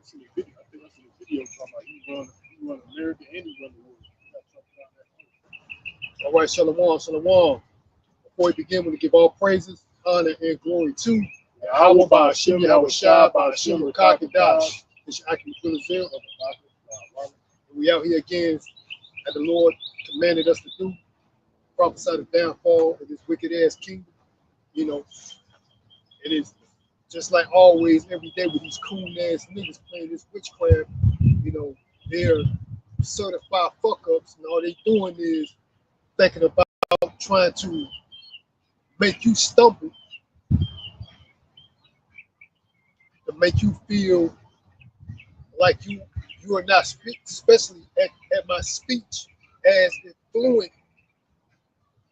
seen a video. I think I seen a video talking about he run America and he run the world. He got something down All right, Shalom, Shalom. Before we begin, we give all praises, honor, and glory to there. Yahweh by Hashem, Yahweh Shai, by Hashem, Rakakadash. It's Akim Philazil of the we out here again, as the Lord commanded us to do, prophesy the downfall of this wicked ass kingdom. You know, it is just like always, every day with these coon ass niggas playing this witchcraft. You know, they're certified fuck ups, and all they doing is thinking about trying to make you stumble, to make you feel like you are not speak, especially at my speech, as fluent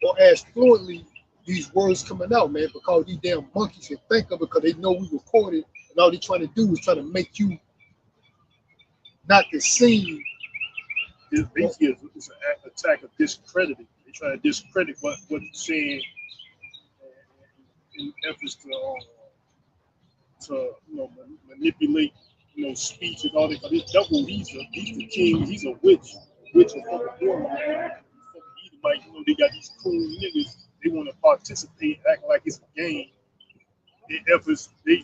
or as fluently these words coming out, man, because these damn monkeys can think of it because they know we recorded, and all they trying to do is try to make you not to see. It's basically it's an attack of discrediting. They try to discredit what you're saying in efforts to manipulate speech and all that. But this devil, he's the king. He's a witch of the warrior. Fucking Edomite, they got these cool niggas. They want to participate, act like it's a game. In efforts, they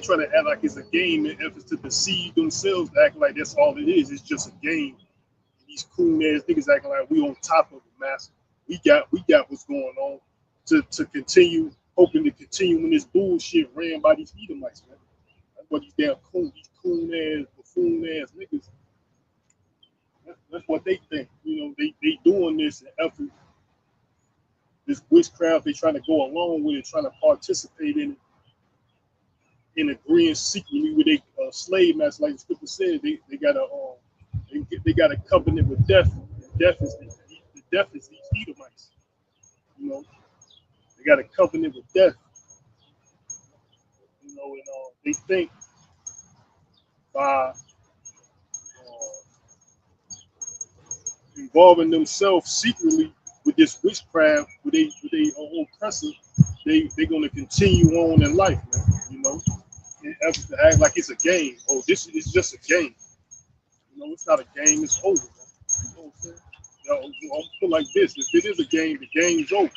try to act like it's a game in efforts to deceive themselves, to act like that's all it is. It's just a game. And these cool ass niggas acting like we on top of the master. We got what's going on to continue, hoping to continue when this bullshit ran by these Edomites, man. That's what these damn coon ass, buffoon ass niggas. That's what they think. They doing this in effort, this witchcraft. They trying to go along with it, trying to participate in it, in agreeing secretly with a slave master, like the scripture said. They got a covenant with death. Death is these Edomites. They got a covenant with death. And they think by involving themselves secretly with this witchcraft, with they oppressor, they're gonna continue on in life, man. And efforts to act like it's a game. Oh, this is just a game. It's not a game. It's over, man. You know what I'm saying? I'm feel like this. If it is a game, the game's over.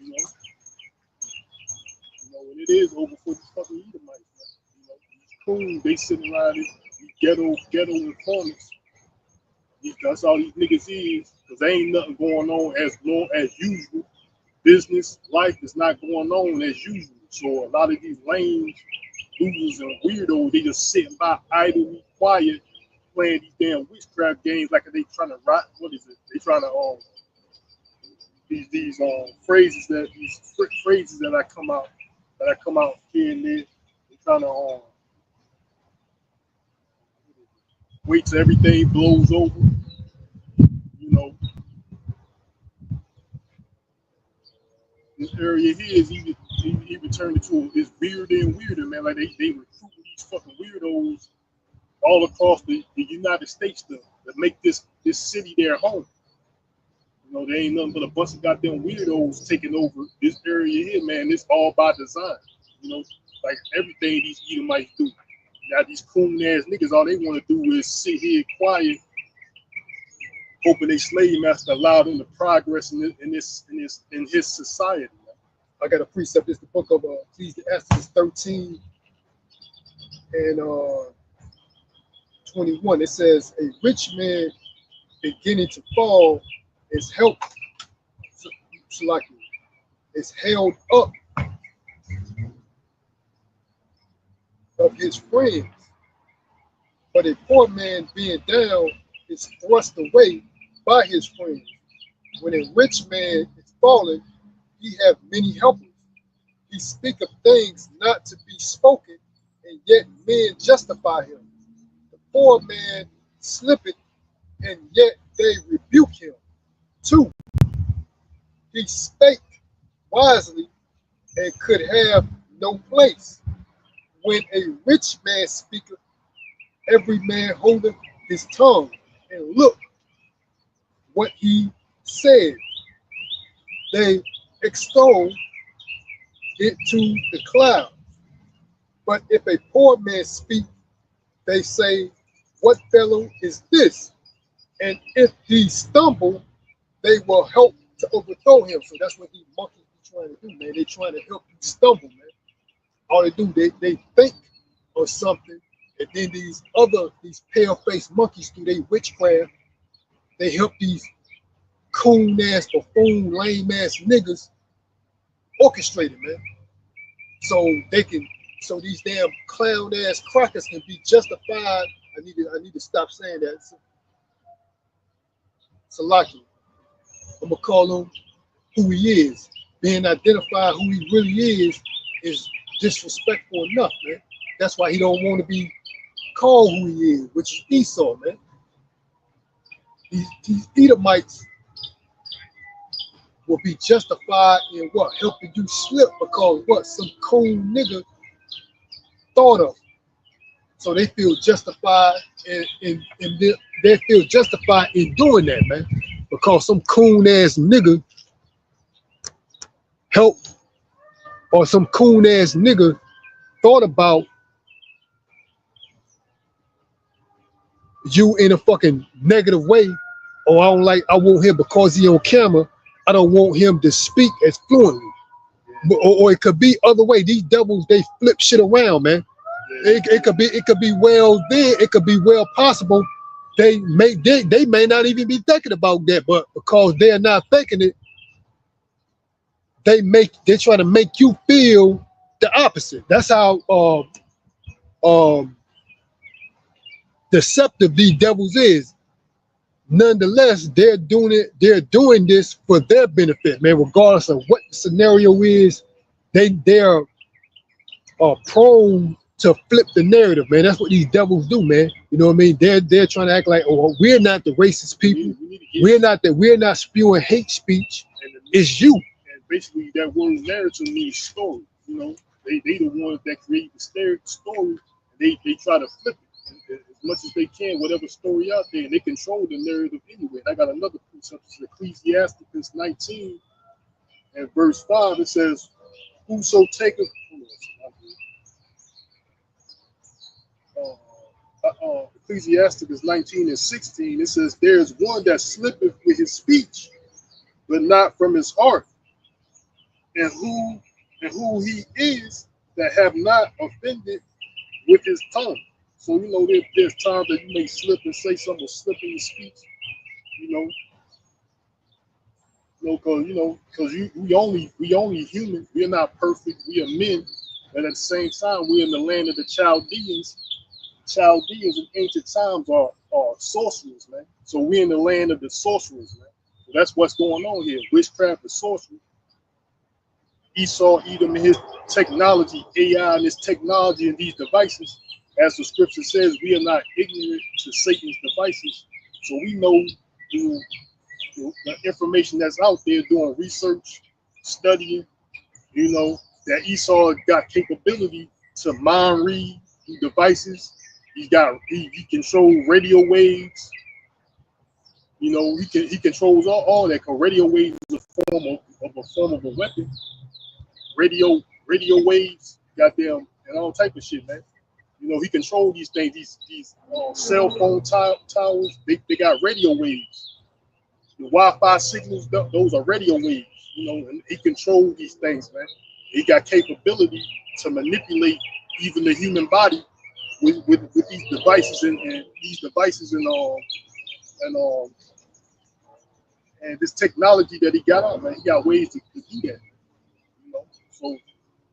And it is over for these fucking Edomites, man. These coons, they sitting around these ghetto informants. That's all these niggas is, because there ain't nothing going on as usual. Business, life is not going on as usual. So a lot of these lames, losers, and weirdos, they just sitting by idly, quiet, playing these damn witchcraft games like they trying to rot. What is it? They trying to these phrases that I come out here and there. They trying to wait till everything blows over. This area here is even turned into it's weirder and weirder, man. Like they recruit these fucking weirdos all across the United States to make this city their home. There ain't nothing but a bunch of goddamn weirdos taking over this area here, man. It's all by design. Like everything these Edomites do. Now these coon ass niggas, all they want to do is sit here quiet, hoping they slave master allow them to progress in his society. I got a precept. It's the book of Ecclesiastes 13 and 21. It says, a rich man beginning to fall is helped, is held up of his friends, but a poor man being down is thrust away by his friends. When a rich man is fallen, he have many helpers. He speak of things not to be spoken, and yet men justify him. The poor man slippeth, and yet they rebuke him. 2. He spake wisely and could have no place. When a rich man speaketh, every man holdeth his tongue, and look what he said. They extol it to the clouds. But if a poor man speak, they say, "What fellow is this?" And if he stumble, they will help to overthrow him. So that's what these monkeys be trying to do, man. They trying to help you stumble, man. All they do, they think of something, and then these pale-faced monkeys do their witchcraft. They help these coon ass, buffoon, lame ass niggas orchestrate it, man. So they can, so these damn clown ass crackers can be justified. I need to stop saying that. Salaki. I'm gonna call him who he is. Being identified who he really is disrespectful enough, man. That's why he don't want to be called who he is, which is Esau, man. These Edomites will be justified in what? Helping you slip because what? Some coon nigga thought of. So they feel justified they feel justified in doing that, man. Because some coon ass nigga helped, or some coon ass nigga thought about you in a fucking negative way. Or I want him because he on camera, I don't want him to speak as fluently. Or it could be other way. These devils, they flip shit around, man. It could be well there, it could be well possible. They may not even be thinking about that, but because they're not thinking it, they try to make you feel the opposite. That's how deceptive these devils is. Nonetheless, they're doing this for their benefit, man. Regardless of what the scenario is, they're prone to flip the narrative, man. That's what these devils do, man. You know what I mean? They're trying to act like, oh, we're not the racist people. We're not spewing hate speech. It's you. And basically, that word narrative means story. You know, they the ones that create the story. They try to flip it as much as they can, whatever story out there, and they control the narrative anyway. And I got another precept, Ecclesiasticus 19 and verse 5. It says, "Whoso taketh." Ecclesiasticus 19 and 16, it says, "There is one that slippeth with his speech, but not from his heart. And who he is that have not offended with his tongue." So, you know, there's times that you may slip and say something, or slip in your speech, because we only human. We're not perfect. We are men, and at the same time, we're in the land of the Chaldeans. Chaldeans in ancient times are sorcerers, man. So we're in the land of the sorcerers, man. So that's what's going on here. Witchcraft and sorcery. Esau, Edom, and his technology, AI and his technology and these devices. As the scripture says, we are not ignorant to Satan's devices. So we know through the information that's out there, doing research, studying, that Esau got capability to mind read devices. He controls radio waves. He controls all that. Cause radio waves is a form of a weapon. Radio waves, goddamn, and all type of shit, man. He controls these things. These cell phone towers. They got radio waves. The Wi-Fi signals, those are radio waves. And he controls these things, man. He got capability to manipulate even the human body with these devices and these devices and this technology that he got out, man. He got ways to do that. So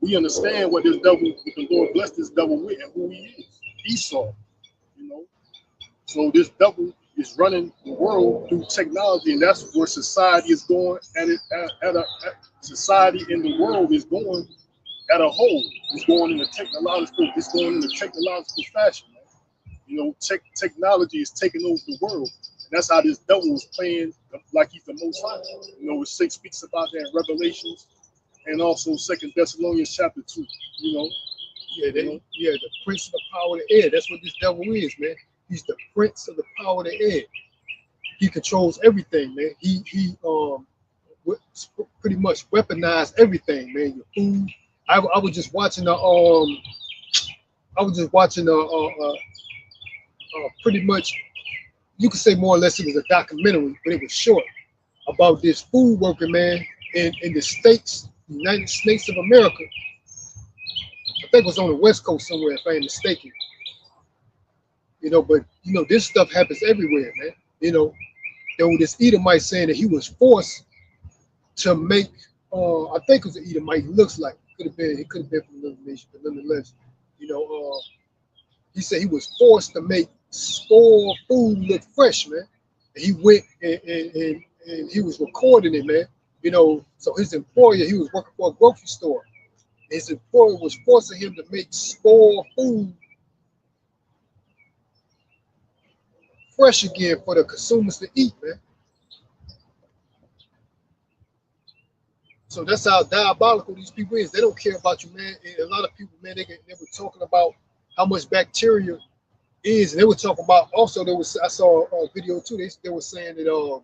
we understand what this devil, what the Lord blessed this devil with, and who he is, Esau. So this devil is running the world through technology, and that's where society is going. Society in the world is going at a whole. It's going in the technological. It's going in the technological fashion. Man. Technology is taking over the world, and that's how this devil is playing like he's the Most High. It speaks about that in Revelations. And also 2 Thessalonians chapter 2, the prince of the power of the air. That's what this devil is, man. He's the prince of the power of the air. He controls everything, man. He pretty much weaponized everything, man. Your food. I was just watching I was just watching pretty much, you could say more or less it was a documentary, but it was short, about this food worker, man, in the states, United States of America. I think it was on the West Coast somewhere, if I ain't mistaken. But this stuff happens everywhere, man. There was this Edomite saying that he was forced to make. I think it was an Edomite. He looks like it could have been from another nation, but nonetheless, he said he was forced to make spoiled food look fresh, man. And he went and he was recording it, man. So his employer, he was working for a grocery store. His employer was forcing him to make spoiled food fresh again for the consumers to eat, man. So that's how diabolical these people is. They don't care about you, man. And a lot of people, man, they were talking about how much bacteria is, and they were talking about also. I saw a video too. They were saying that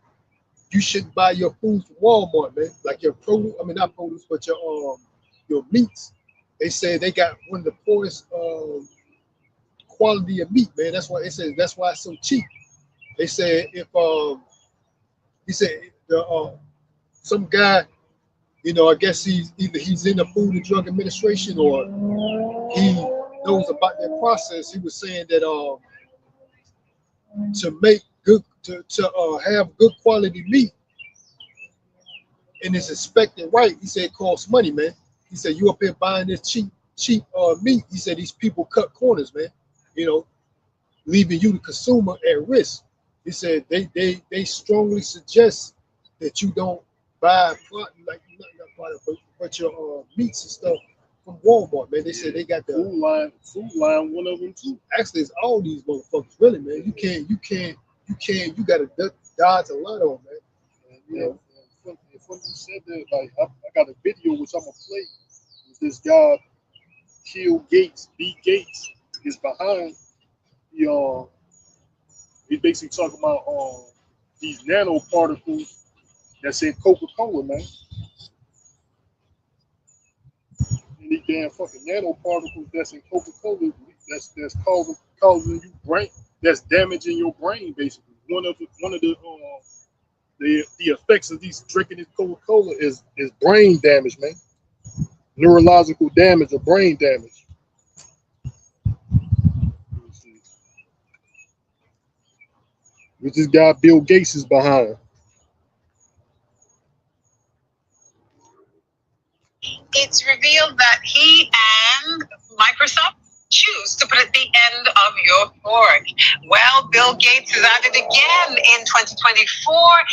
you shouldn't buy your food from Walmart, man. Like your produce, I mean not produce, but your meats. They said they got one of the poorest quality of meat, man. That's why that's why it's so cheap. They said if he said some guy, I guess he's in the Food and Drug Administration or he knows about that process. He was saying that to make good to have good quality meat and it's inspected right, he said it costs money, man. He said you up here buying this cheap meat. He said these people cut corners, man. Leaving you the consumer at risk. He said they strongly suggest that you don't buy but your meats and stuff from Walmart, man. They said they got the food line, one of them too. Actually, it's all these motherfuckers, really, man. You gotta dodge a lot on, man. And funny you said that, like I got a video which I'm gonna play. This guy, Bill Gates, is behind the he's basically talking about these nanoparticles that's in Coca-Cola, man. And these damn fucking nanoparticles that's in Coca-Cola that's causing you brain, that's damaging your brain, basically. One of the effects of these drinking this Coca-Cola is brain damage, man. Neurological damage or brain damage. Which this guy Bill Gates is behind. It's revealed that he and Microsoft choose to put at the end of your fork. Well, Bill Gates is at it again in 2024.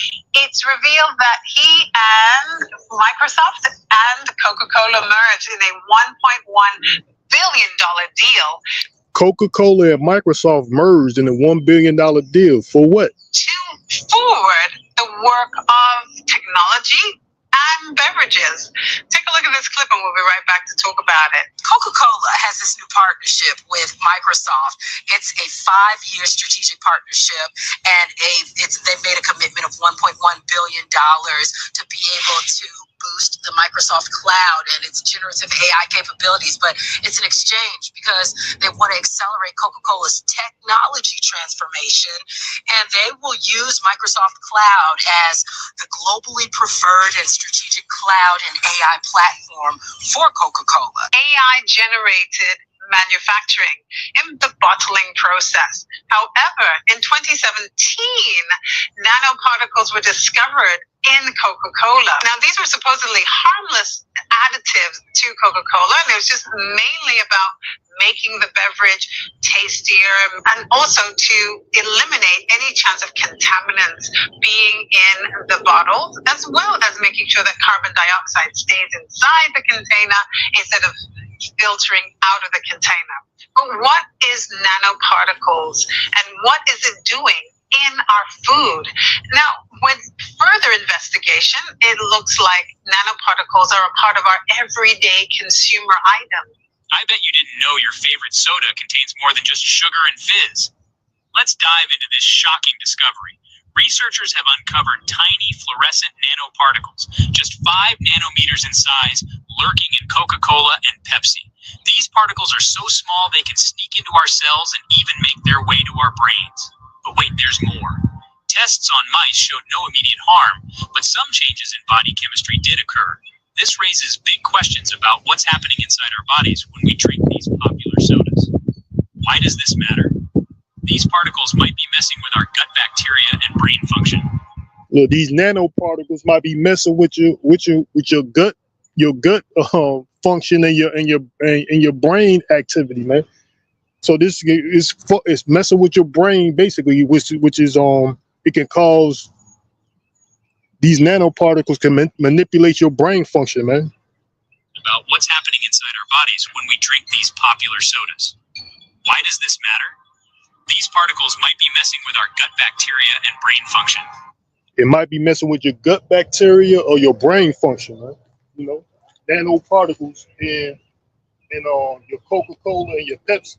It's revealed that he and Microsoft and Coca-Cola merged in a $1.1 billion deal. Coca-Cola and Microsoft merged in a $1 billion deal. For what? To forward the work of technology and beverages. Take a look at this clip and we'll be right back to talk about it. Coca-Cola has this new partnership with Microsoft. It's a 5-year strategic partnership, and they've made a commitment of $1.1 billion to be able to boost the Microsoft cloud and its generative AI capabilities. But it's an exchange because they want to accelerate Coca-Cola's technology transformation, and they will use Microsoft Cloud as the globally preferred and strategic cloud and AI platform for Coca-Cola. AI generated manufacturing in the bottling process. However, in 2017, nanoparticles were discovered in Coca-Cola. Now, these were supposedly harmless additives to Coca-Cola, and it was just mainly about making the beverage tastier and also to eliminate any chance of contaminants being in the bottles, as well as making sure that carbon dioxide stays inside the container instead of filtering out of the container. But what is nanoparticles and what is it doing in our food? Now, with further investigation, it looks like nanoparticles are a part of our everyday consumer item. I bet you didn't know your favorite soda contains more than just sugar and fizz. Let's dive into this shocking discovery. Researchers have uncovered tiny fluorescent nanoparticles, just 5 nanometers in size, lurking in Coca-Cola and Pepsi. These particles are so small they can sneak into our cells and even make their way to our brains. But wait, there's more. Tests on mice showed no immediate harm, but some changes in body chemistry did occur. This raises big questions about what's happening inside our bodies when we drink these popular sodas. Why does this matter? These particles might be messing with our gut bacteria and brain function. Look, these nanoparticles might be messing with your gut function and your brain activity, man. So this is it's messing with your brain basically, which is it can cause these nanoparticles can manipulate your brain function, man. About what's happening inside our bodies when we drink these popular sodas. Why does this matter? These particles might be messing with our gut bacteria and brain function. It might be messing with your gut bacteria or your brain function, man. You know, nanoparticles in your Coca-Cola and your Pepsi.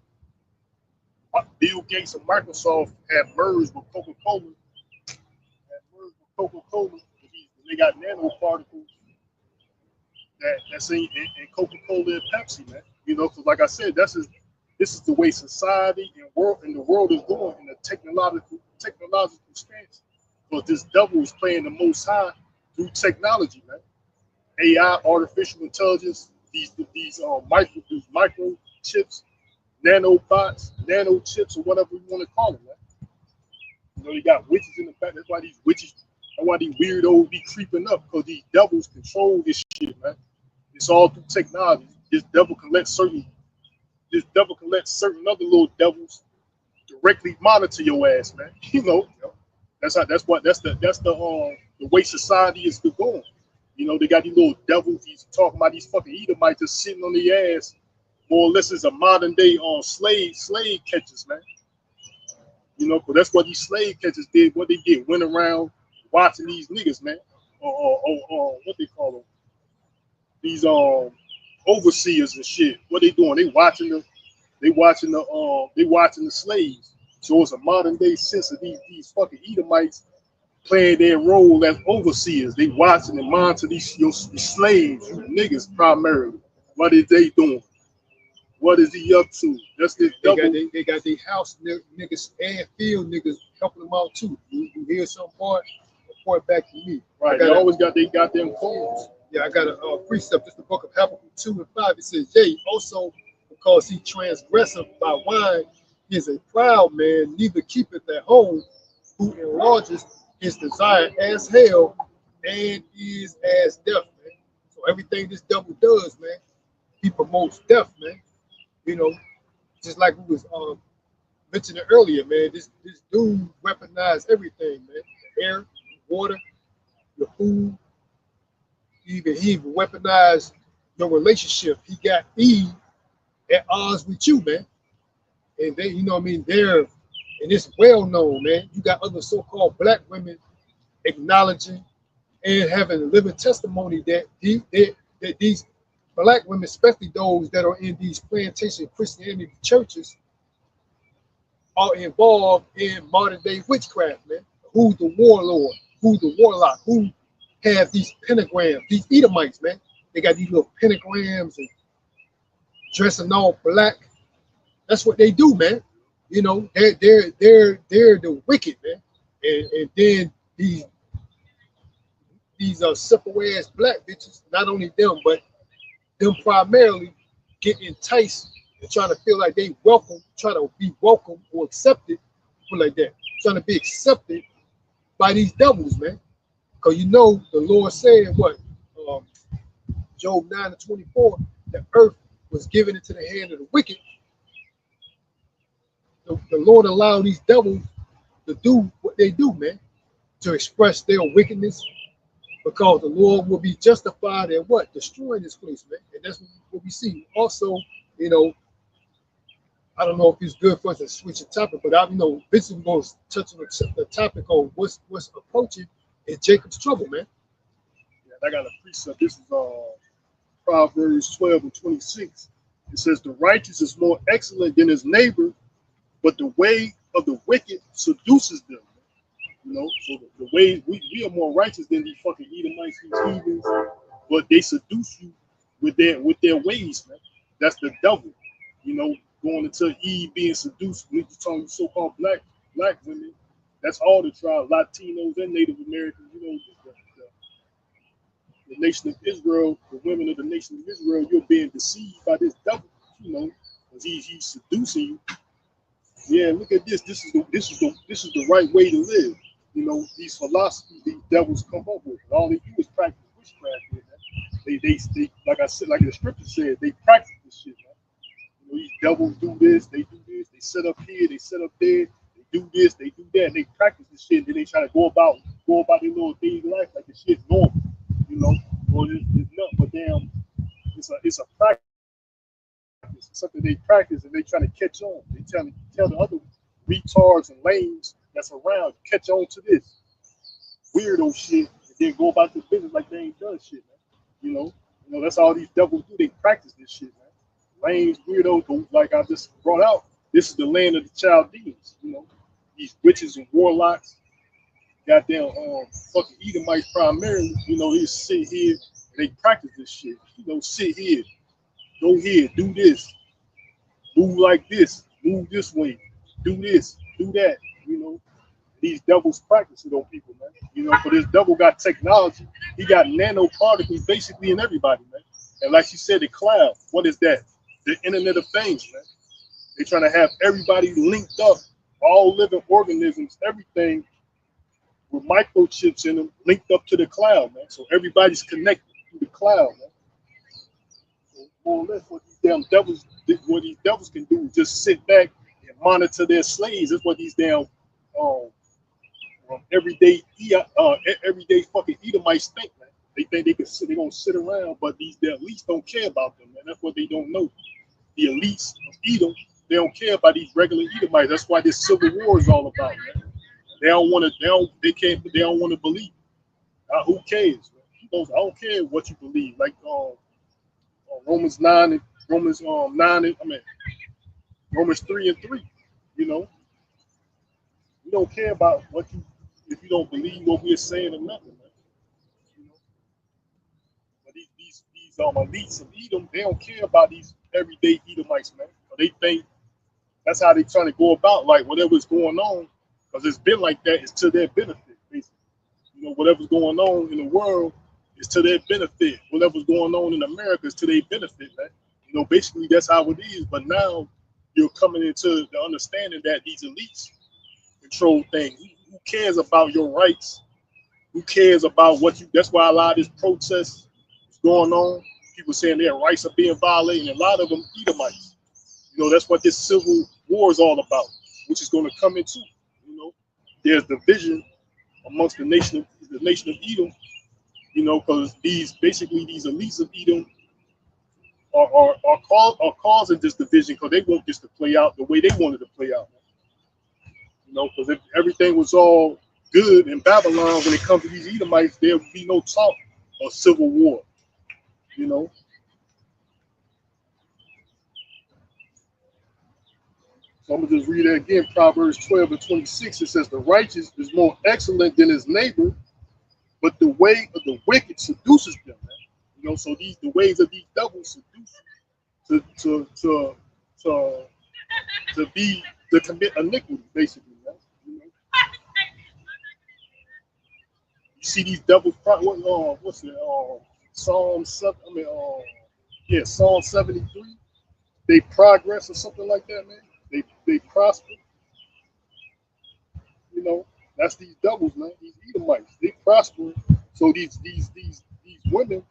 Bill Gates and Microsoft have merged with Coca-Cola. They got nanoparticles that's in Coca-Cola and Pepsi, man. You know, because like I said, this is the way society and the world is going in a technological stance. But this devil is playing the most high through technology, man. AI, artificial intelligence, these microchips, nanobots, nanochips, or whatever you want to call them, man. You know, you got witches in the back. That's why these weirdos be creeping up, because these devils control this shit, man. It's all through technology. This devil can let certain other little devils directly monitor your ass, man. You know, that's the way society is going. You know, they got these little devils. He's talking about these fucking Edomites just sitting on their ass, more or less as a modern day slave catchers, man. You know, but that's what these slave catchers did. What they did, went around watching these niggas, man, or what they call them, these overseers and shit. What they doing? They watching the slaves. So it's a modern day sense of these fucking Edomites playing their role as overseers. They watching and monitor these slaves, you niggas primarily. What is they doing? What is he up to? That's this double. They got their house niggas and field niggas helping them out too. You hear some part, report back to me. Right, they always got they goddamn phones. Yeah, I got a precept. It's the book of Habakkuk 2 and 5. It says, yea, also because he transgresseth by wine, he is a proud man, neither keepeth at home, who enlarges his desire as hell and is as death, man. So everything this devil does, man, he promotes death, man. You know, just like we was mentioning earlier, man, this dude weaponized everything, man. The air, the water, the food. He even weaponized your relationship. He got Eve at odds with you, man. And they, you know what I mean, and it's well known, man. You got other so-called black women acknowledging and having a living testimony that these black women, especially those that are in these plantation Christianity churches, are involved in modern day witchcraft, man. Who's the warlord? Who's the warlock? Who have these pentagrams? These Edomites, man. They got these little pentagrams and dressing all black. That's what they do, man. You know, they're the wicked, man. And then these simple ass black bitches, not only them, but them primarily get enticed and trying to feel like they welcome, try to be welcome or accepted, people like that, trying to be accepted by these devils, man. Because you know the Lord said what, Job 9:24, the earth was given into the hand of the wicked. The Lord allowed these devils to do what they do, man, to express their wickedness, because the Lord will be justified in what? Destroying this place, man. And that's what we see. Also, you know, I don't know if it's good for us to switch the topic, but this is going to touch on the topic on what's approaching is Jacob's trouble, man. Yeah, I got a precept. This is Proverbs 12:26. It says, the righteous is more excellent than his neighbor, but the way of the wicked seduces them. You know, so the way we are more righteous than these fucking Edomites, these heathens, but they seduce you with their ways, man. That's the devil, you know, going into Eve being seduced with the so-called black women. That's all the tribes, Latinos and Native Americans, you know, the nation of Israel, the women of the nation of Israel, you're being deceived by this devil, you know, because he's seducing you. Yeah, look at this. This is the right way to live. You know, these philosophies these devils come up with. And all they do is practice witchcraft. Man. They like I said, like the scripture said, they practice this shit, man. You know, these devils do this, they do this, they set up here, they set up there, they do this, they do that, and they practice this shit, and then they try to go about their little daily life like the shit's normal. You know, well, it's nothing but damn, it's a practice. It's something they practice, and they try to catch on. They tell the other retards and lames that's around catch on to this weirdo shit, and then go about their business like they ain't done shit, man. You know that's all these devils do. They practice this shit, man. Lames, weirdos, like I just brought out. This is the land of the Chaldeans. You know, these witches and warlocks, goddamn fucking Edomites primarily. You know, they sit here, and they practice this shit. You know, sit here. Go here, do this, move like this, move this way, do this, do that. You know, these devils practice it on people, man. You know, but this devil got technology. He got nanoparticles basically in everybody, man. And like she said, the cloud, what is that? The Internet of Things, man. They're trying to have everybody linked up, all living organisms, everything with microchips in them, linked up to the cloud, man. So everybody's connected to the cloud, man. More or less what these devils can do is just sit back and monitor their slaves. That's what these damn everyday fucking Edomites think, man. They think they're gonna sit around, but the elites don't care about them, man. That's what they don't know. The elites of Edom, they don't care about these regular Edomites. That's why this civil war is all about, man. They don't want to. They don't want to believe. Who cares? Man? I don't care what you believe. Like Romans 9 and Romans 3 and 3. You know, we don't care about what you if you don't believe what we're saying or nothing, man. You know, but these elites of Edom, they don't care about these everyday Edomites, man. They think that's how they trying to go about like whatever's going on, because it's been like that. It's to their benefit, basically. You know, whatever's going on in the world is to their benefit. Whatever's going on in America is to their benefit, man. You know, basically that's how it is. But now you're coming into the understanding that these elites control things. Who cares about your rights? Who cares about what you? That's why a lot of this protest is going on. People saying their rights are being violated, and a lot of them Edomites. You know, that's what this civil war is all about, which is going to come into. You know, there's division amongst the nation of Edom. You know, because these elites of Edom are causing this division because they want this to play out the way they wanted to play out. You know, because if everything was all good in Babylon, when it comes to these Edomites, there would be no talk of civil war. You know. So I'm gonna just read that again. Proverbs 12 and 26. It says, "The righteous is more excellent than his neighbor, but the way of the wicked seduces them." Man. You know, so the ways of these devils seduce to commit iniquity, basically. Man. You know? You see these devils. What's it? Psalm 7. Psalm 73. They progress or something like that, man. They prosper. You know, that's these devils, man. These Edomites, they prosper. So these women.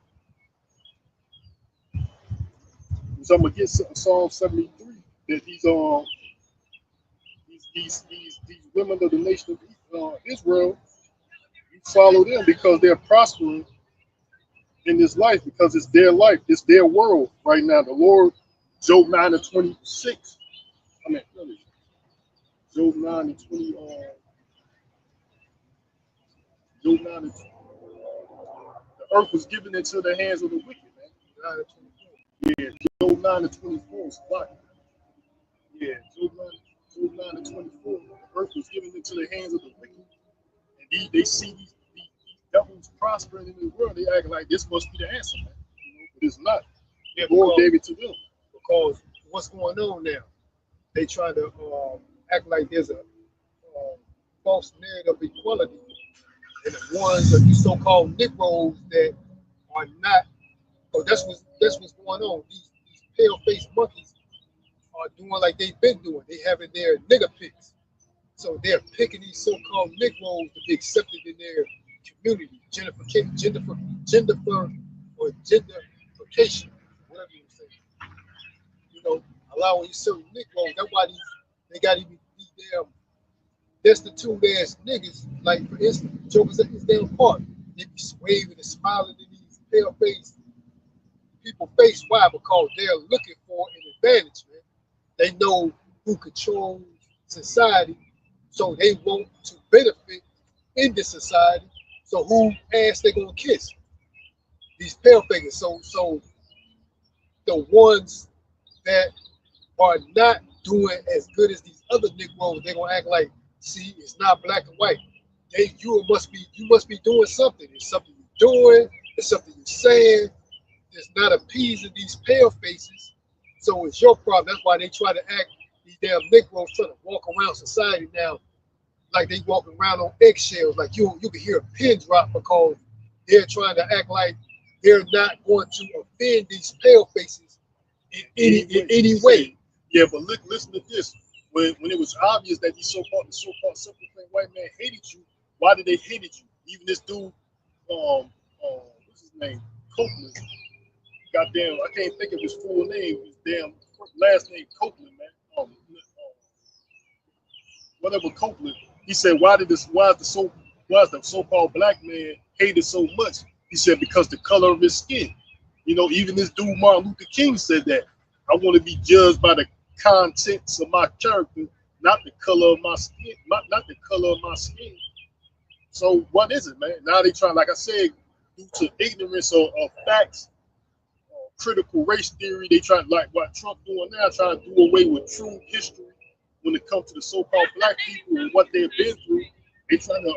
So I'm gonna get Psalm 73 that these women of the nation of Israel, you follow them because they're prospering in this life because it's their life, it's their world right now. The Lord, Job 9 and 26. Job 9 and 20. Job 9 and 20. The earth was given into the hands of the wicked, man. 9 and 24. Yeah, Job 9 and 24 is black. Yeah, Job 9 and 24. The earth was given into the hands of the wicked. And they see these devils prospering in the world. They act like this must be the answer, man. You know, but it's not. Yeah, The Lord gave it to them. because what's going on now? They try to act like there's a false narrative of equality, and the ones of these so-called Negroes that are not. Oh, that's what's going on. These pale-faced monkeys are doing like they've been doing. They having their nigger picks. So they're picking these so-called Negroes to be accepted in their community. Gentrification, whatever you say. You know, allowing these certain Negroes. That's why they got even these damn destitute ass niggas. Like for instance, jokers at this damn park. They be waving and smiling in these pale face people face. Why? Because they're looking for an advantage, man. They know who controls society, so they want to benefit in this society. So who ass they gonna kiss? These pale figures. So the ones that are not doing as good as these other Negroes, they're gonna act like, see, it's not black and white. You must be doing something. It's something you're doing, it's something you're saying. It's not appeasing these pale faces. So it's your problem. That's why they try to act, these damn Negroes trying to walk around society now like they walking around on eggshells. Like you can hear a pin drop because they're trying to act like they're not going to offend these pale faces in any way. Yeah, but look, listen to this. When it was obvious that these so-called simple plain white man hated you, why did they hate you? Even this dude, what's his name? Copeland. Goddamn, I can't think of his full name. His damn last name Copeland, man. Whatever Copeland. He said, why is the so-called black man hated so much? He said, because the color of his skin. You know, even this dude Martin Luther King said that. I want to be judged by the contents of my character, not the color of my skin, not the color of my skin. So what is it, man? Now they try, like I said, due to ignorance of facts, critical race theory, they try, like what Trump doing now, trying to do away with true history when it comes to the so-called black people and what they've been through. They trying to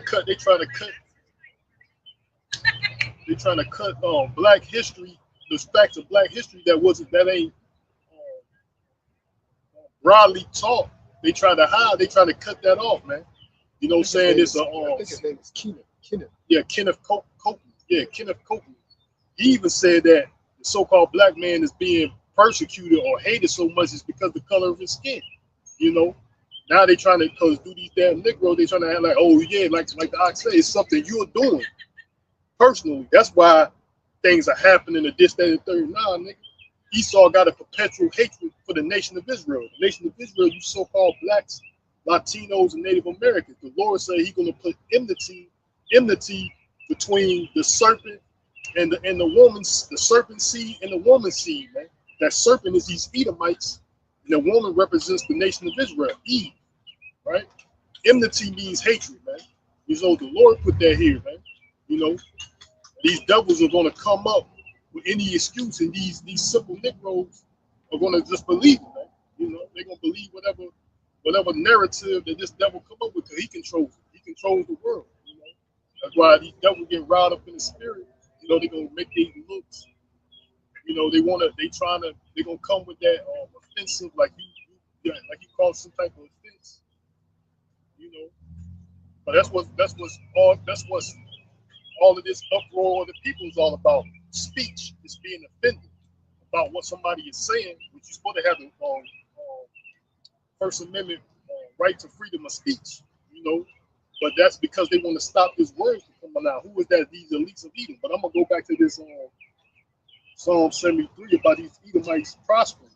cut black history, the facts of black history that ain't broadly taught. They try to hide. They try to cut that off, man. You know what I'm saying? It's I think his name is Kenneth. Yeah, Kenneth Copeland. Yeah, Kenneth Copeland. He even said that the so-called black man is being persecuted or hated so much is because of the color of his skin. You know, now they trying to do these damn Negroes. They trying to act like, oh yeah, like the ox say, it's something you're doing personally. That's why things are happening at this, that, and third. Nah, nigga. Esau got a perpetual hatred for the nation of Israel. The nation of Israel, you so-called blacks, Latinos, and Native Americans. The Lord said He's going to put enmity between the serpent and the woman's, the serpent seed and the woman's seed, man. That serpent is these Edomites, and the woman represents the nation of Israel, Eve, right? Enmity means hatred, man. You know, the Lord put that here, man. You know, these devils are going to come up with any excuse, and these simple Negroes are going to just believe it, man. You know, they're going to believe whatever narrative that this devil come up with, because he controls it. He controls the world, you know. That's why these devils get riled up in the spirit. You know, they're going to make these looks. You know, they're going to come with that offensive, like you call some type of offense. You know, but that's what all of this uproar of the people is all about. Speech is being offended about what somebody is saying, which you're supposed to have the First Amendment right to freedom of speech, you know. But that's because they want to stop his words from coming out. Who is that? These elites of Edom. But I'm gonna go back to this Psalm 73 about these Edomites prospering.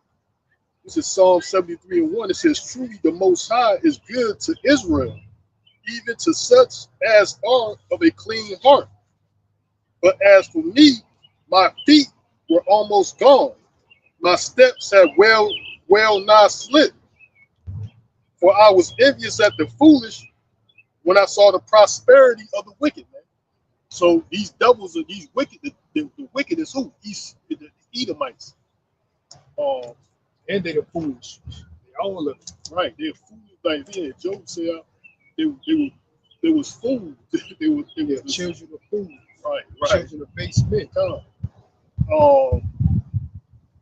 This is Psalm 73:1. It says, "Truly the Most High is good to Israel, even to such as are of a clean heart. But as for me, my feet were almost gone. My steps have well nigh slipped. For I was envious at the foolish when I saw the prosperity of the wicked, man." So these devils are these wicked. The wicked is who? The Edomites. And they're foolish. They all of them. Right. They're foolish. Like, yeah, Job said they were There was food. There was children of food, right. children of base men.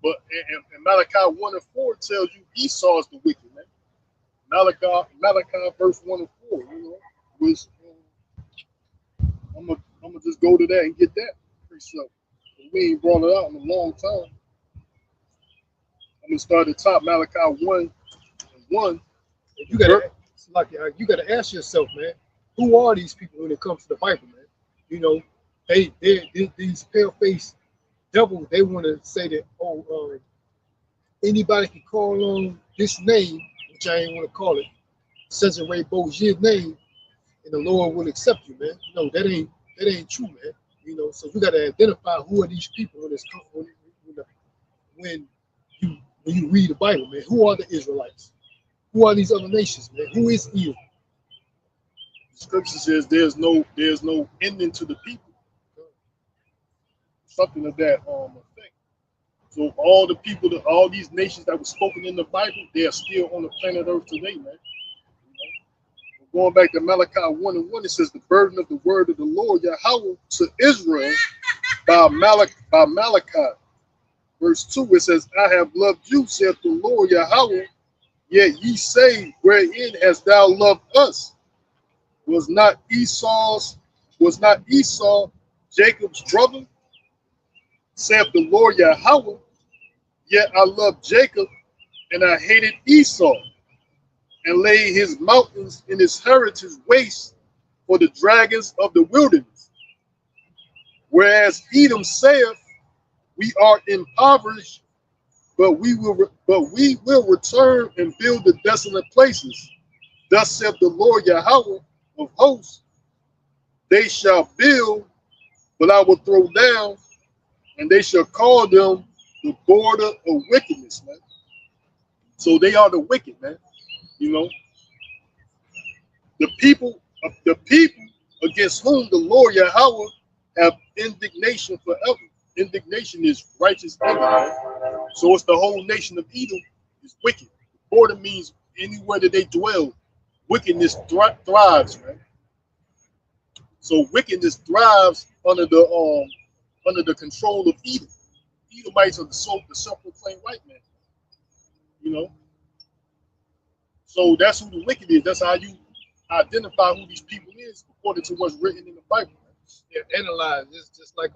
But and Malachi 1 and 4 tells you Esau is the wicked man. Malachi verse 1 and 4, you know, which I'm gonna just go to that and get that precept. We ain't brought it out in a long time. I'm gonna start at the top, Malachi 1 and 1. You gotta ask yourself, man, who are these people when it comes to the Bible, man? You know, they these pale-faced devils. They want to say that anybody can call on this name, which I ain't want to call it, Cesare Borgia's name, and the Lord will accept you, man. No, that ain't true, man. You know, so you got to identify who are these people when you read the Bible, man. Who are the Israelites? Who are these other nations, man? Who is evil? Scripture says there's no ending to the people. Something of that effect. So all the people, all these nations that were spoken in the Bible, they are still on the planet Earth today, man. You know? Going back to Malachi 1 and 1, it says the burden of the word of the Lord Yahweh to Israel by Malachi. Verse 2, it says, I have loved you, saith the Lord Yahweh, yet ye say, wherein hast thou loved us? Was not Esau Jacob's brother? Saith the Lord Yahweh, yet I loved Jacob, and I hated Esau, and laid his mountains in his heritage waste for the dragons of the wilderness. Whereas Edom saith, we are impoverished, but we will return and build the desolate places. Thus saith the Lord Yahweh of hosts, they shall build, but I will throw down, and they shall call them the border of wickedness, man. So they are the wicked, man. You know, the people against whom the Lord Yahweh have indignation forever. Indignation is righteous anger, man. So it's the whole nation of Edom is wicked. Border means anywhere that they dwell, wickedness thrives, man. So wickedness thrives under the control of Edom. Edomites are the self-proclaimed white man. You know, so that's who the wicked is. That's how you identify who these people is according to what's written in the Bible. Yeah, analyze. It's just like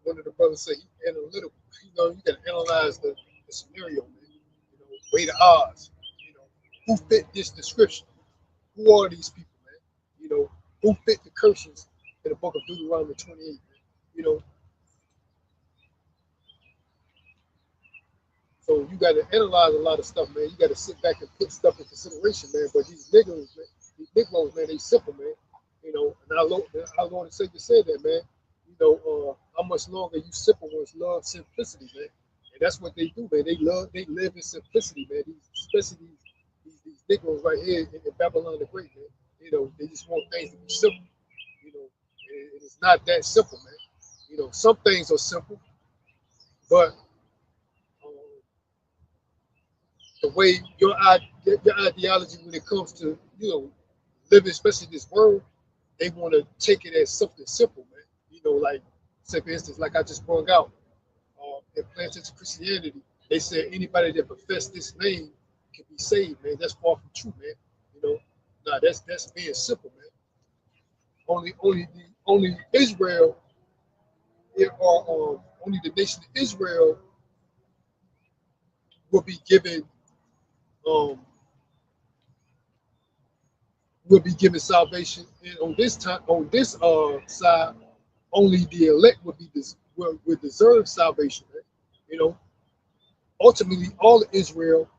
one of the brothers said, analytical. You know, you got to analyze the scenario, man. You know, weigh the odds. You know, who fit this description? Who are these people, man? You know, who fit the curses in the book of Deuteronomy 28, man? You know, so you got to analyze a lot of stuff, man. You got to sit back and put stuff in consideration, man. But these Negroes, man, they simple, man. You know, and our Lord and Savior said that, man. You know, how much longer you simple ones love simplicity, man. And that's what they do, man. They live in simplicity, man. Especially these Negroes right here in Babylon the Great, man. You know, they just want things to be simple. You know, and it's not that simple, man. You know, some things are simple, but the way your ideology when it comes to, you know, living, especially this world, they want to take it as something simple, man. You know, like, say for instance, like I just brought out in Plantation Christianity, they said anybody that profess this name can be saved, man. That's far from true, man. You know, nah, that's being simple, man. Only Israel, only the nation of Israel will be given salvation, and on this side, only the elect will deserve salvation. Right? You know, ultimately, all of Israel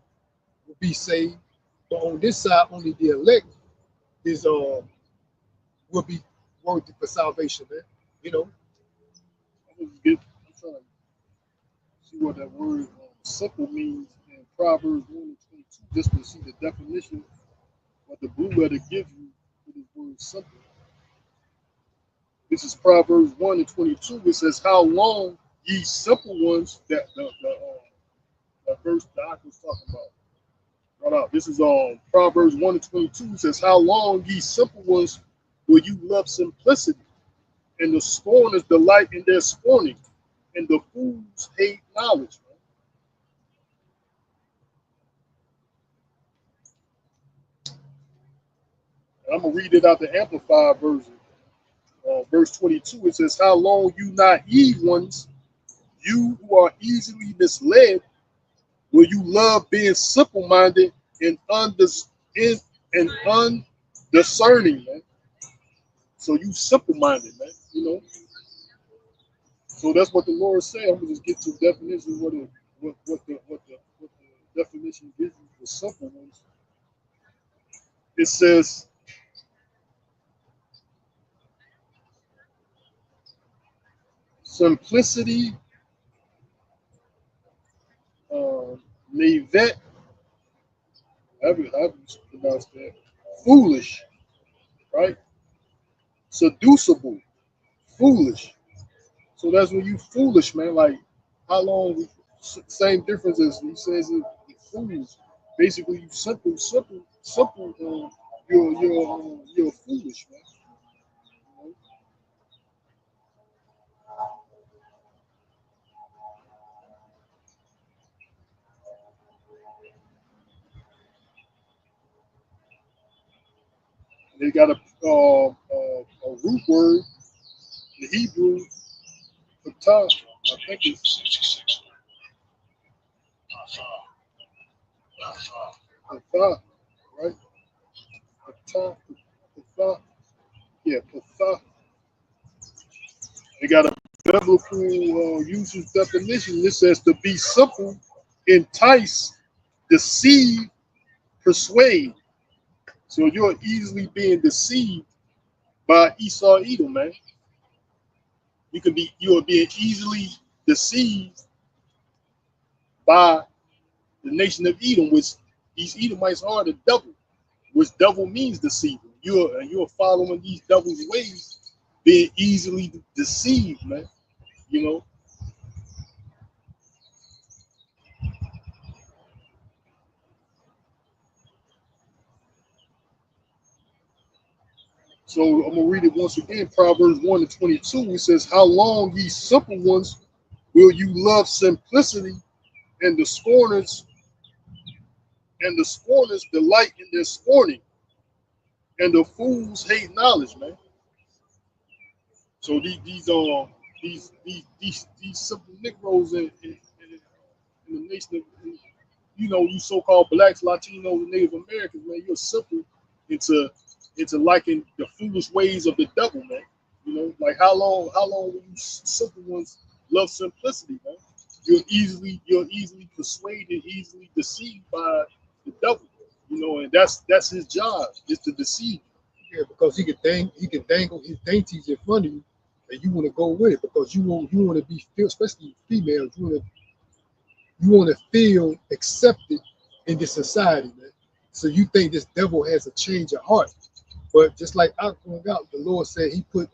will be saved, but on this side, only the elect will be worthy for salvation. Man. You know, I'm trying to see what that word simple means in Proverbs 1 and 22, just to see the definition what the blue letter gives you for this word simple. This is Proverbs 1 and 22. It says, how long ye simple ones, that verse that I was talking about. Right out. This is Proverbs 1 and 22. It says, how long ye simple ones will will you love simplicity, and the scorners delight in their scorning, and the fools hate knowledge. I'm gonna read it out the Amplified version. Verse 22, it says, "How long, you naive ones, you who are easily misled, will you love being simple-minded and undiscerning, man?" So you simple-minded, man. You know. So that's what the Lord said. I'm gonna just get to the definition. What the definition gives you for simple ones. It says, simplicity, Levet, how do you pronounce that? Foolish, right? Seducible, foolish. So that's when you foolish, man. Like, how long? Same difference as he says it. Fools. Basically, you simple. You're foolish, man. You know? They got a root word, the Hebrew, patah. I think it's patah, right? Patah, patah. Yeah, patah. They got a biblical usage definition. It says to be simple, entice, deceive, persuade. So you're easily being deceived by Esau Edom, man. You are being easily deceived by the nation of Edom, which these Edomites are the devil, which devil means deceiver. You're following these devil's ways, being easily deceived, man. You know. So I'm gonna read it once again. Proverbs 1:22. It says, "How long, ye simple ones, will you love simplicity, and the scorners delight in their scorning, and the fools hate knowledge, man." So these simple Negroes in the nation of, you so-called blacks, Latinos, and Native Americans, man, you're simple into liking the foolish ways of the devil, man. You know, like how long will you simple ones love simplicity, man? You're easily persuaded, easily deceived by the devil. You know, and that's his job, is to deceive. Yeah, because he can dangle his dainties in front of you, and you want to go with it because you want to be feel, especially females. You want to feel accepted in this society, man. So you think this devil has a change of heart, but just like I pointed out, the Lord said He put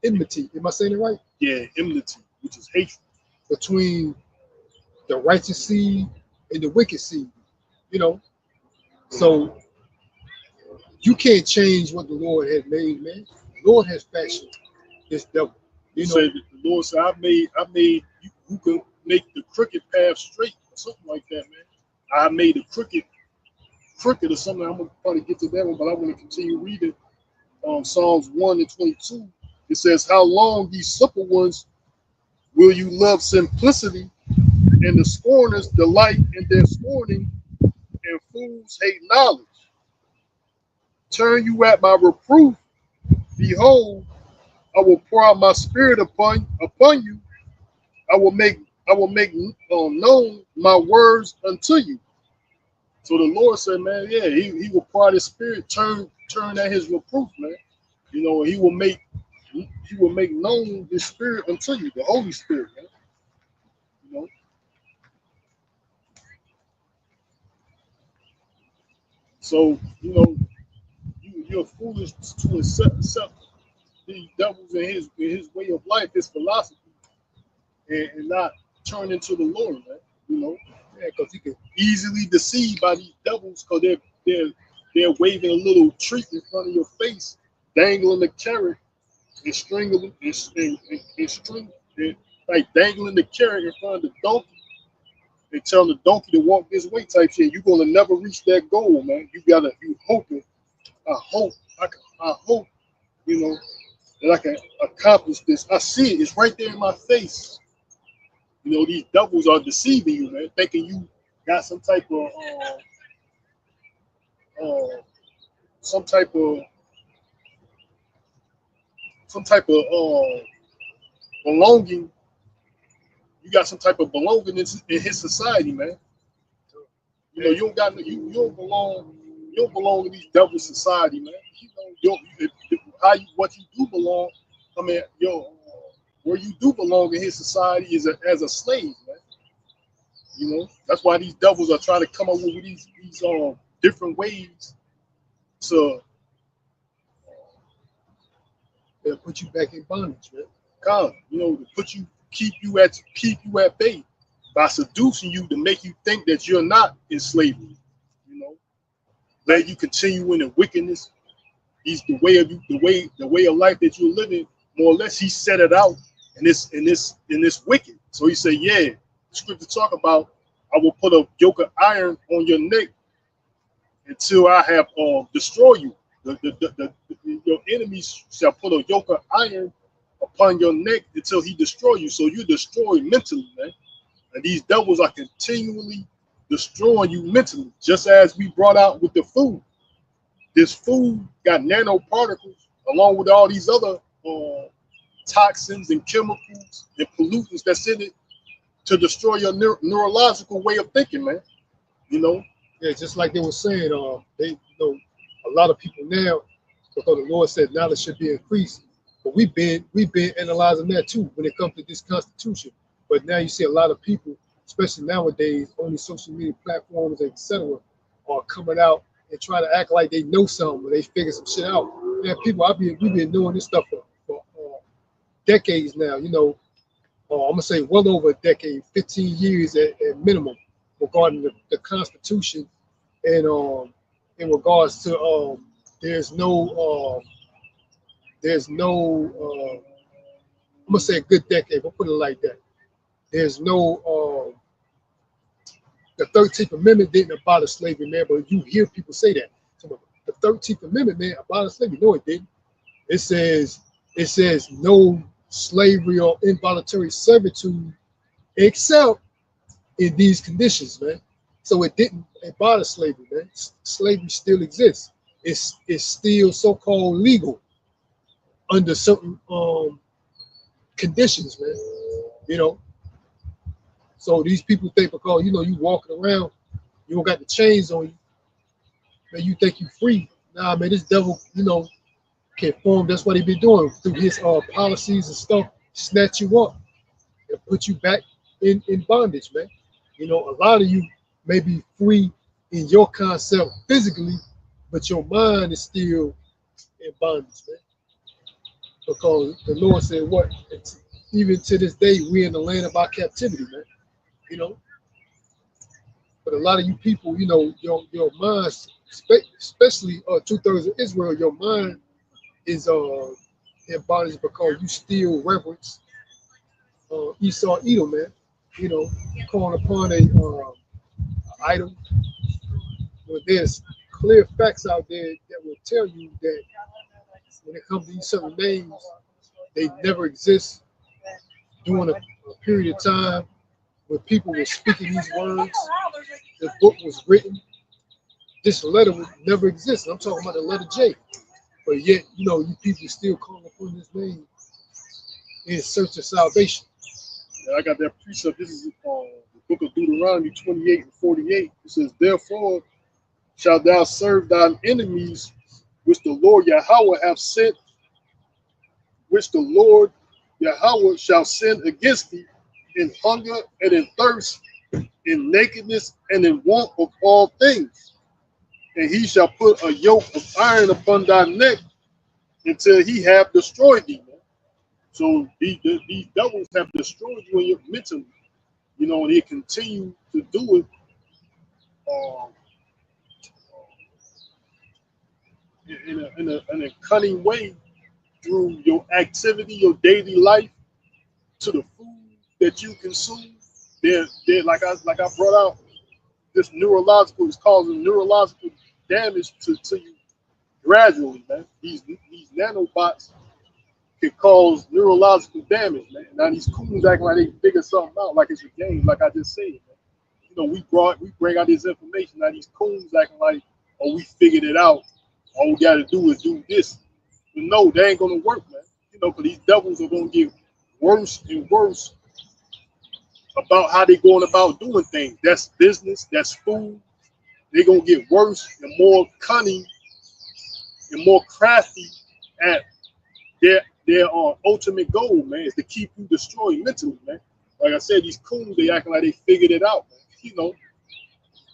enmity. Am I saying it right? Yeah, enmity, which is hatred, between the righteous seed and the wicked seed. You know, so you can't change what the Lord has made, man. The Lord has fashioned this devil. You know, say that the Lord said, I made you who can make the crooked path straight, or something like that, man. I made the crooked or something. I'm gonna probably get to that one, but I want to continue reading Psalms 1:22. It says, "How long, ye simple ones, will you love simplicity, and the scorners delight in their scorning, and fools hate knowledge? Turn you at my reproof, behold, I will pour out my spirit upon you. I will make known my words unto you." So the Lord said, man, yeah, he will pour out his spirit, turn at his reproof, man. You know, he will make known his spirit unto you, the Holy Spirit, man. You know. So, you're foolish to accept the devils in his way of life, his philosophy, and not turn into the Lord, man. You know, yeah, because he can easily deceived by these devils, because they're they're waving a little treat in front of your face, dangling the carrot and stringing and string and like dangling the carrot in front of the donkey and telling the donkey to walk this way type shit. You're gonna never reach that goal, man. You hoping. I hope, you know, that I can accomplish this. I see it. It's right there in my face. You know, these devils are deceiving you, man, thinking you got some type of some type of belonging. You got some type of belonging in his society, man. You know, you don't belong in these devil society, man. You know, what you do belong. I mean, where you do belong in his society is as a slave, man. You know, that's why these devils are trying to come up with these different ways to put you back in bondage, man. You know, to keep you at bay by seducing you to make you think that you're not in slavery. You know, let you continue in the wickedness. He's the way of life that you're living. More or less, he set it out in this wicked. So he said, yeah, the scripture talk about, I will put a yoke of iron on your neck until I have destroyed you. Your enemies shall put a yoke of iron upon your neck until he destroy you. So you're destroyed mentally, man. And these devils are continually destroying you mentally, just as we brought out with the food. This food got nanoparticles along with all these other toxins and chemicals and pollutants that's in it to destroy your neurological way of thinking, man. You know? Yeah, just like they were saying, a lot of people now, because the Lord said knowledge should be increased. But we've been analyzing that too when it comes to this Constitution. But now you see a lot of people, especially nowadays, on these social media platforms, etc., are coming out and trying to act like they know something when they figure some shit out. Man, people, we've been doing this stuff for decades now. You know, I'm gonna say well over a decade, 15 years at minimum, regarding the Constitution, and in regards to there's no I'm gonna say a good decade. We'll put it like that. There's no the 13th Amendment didn't abolish slavery, man, but you hear people say that. So the 13th Amendment, man, abolished slavery. No, it didn't. It says no slavery or involuntary servitude except in these conditions, man. So it didn't abolish slavery, man. Slavery still exists. It's still so-called legal under certain conditions, man. You know. So these people think because you walking around, you don't got the chains on you, man, you think you free. Nah, man, this devil, can form. That's what he been doing through his policies and stuff, snatch you up and put you back in bondage, man. You know, a lot of you may be free in your concept physically, but your mind is still in bondage, man. Because the Lord said, what? Even to this day, we're in the land of our captivity, man. You know, but a lot of you people, your mind, especially 2/3 of Israel, your mind is in bondage because you still reverence Esau Edom, man. You know, calling upon a idol. Well, there's clear facts out there that will tell you that when it comes to these certain names, they never exist during a period of time when people were speaking these words. The book was written. This letter would never exist. I'm talking about the letter J. But yet, you people still calling upon this name in search of salvation. Yeah, I got that precept. This is the book of Deuteronomy 28 and 48. It says, therefore shalt thou serve thine enemies, which the Lord Yahweh hath sent, which the Lord Yahweh shall send against thee, in hunger and in thirst, in nakedness and in want of all things. And he shall put a yoke of iron upon thy neck until he have destroyed thee. So these devils have destroyed you in your mentally, and they continue to do it in a cunning way through your activity, your daily life, to the food that you consume. They're like I brought out, this neurological is causing neurological damage to you gradually, man. These nanobots can cause neurological damage, man. Now these coons acting like they figure something out, like it's a game, like I just said, man. You know, we bring out this information. Now these coons acting like, oh, we figured it out. All we gotta do is do this. But no, that ain't gonna work, man. You know, because these devils are gonna get worse and worse about how they going about doing things. That's business, that's food. They're gonna get worse and more cunning and more crafty at their ultimate goal, man, is to keep you destroyed mentally, man. Like I said, these coons, they acting like they figured it out, man. You know,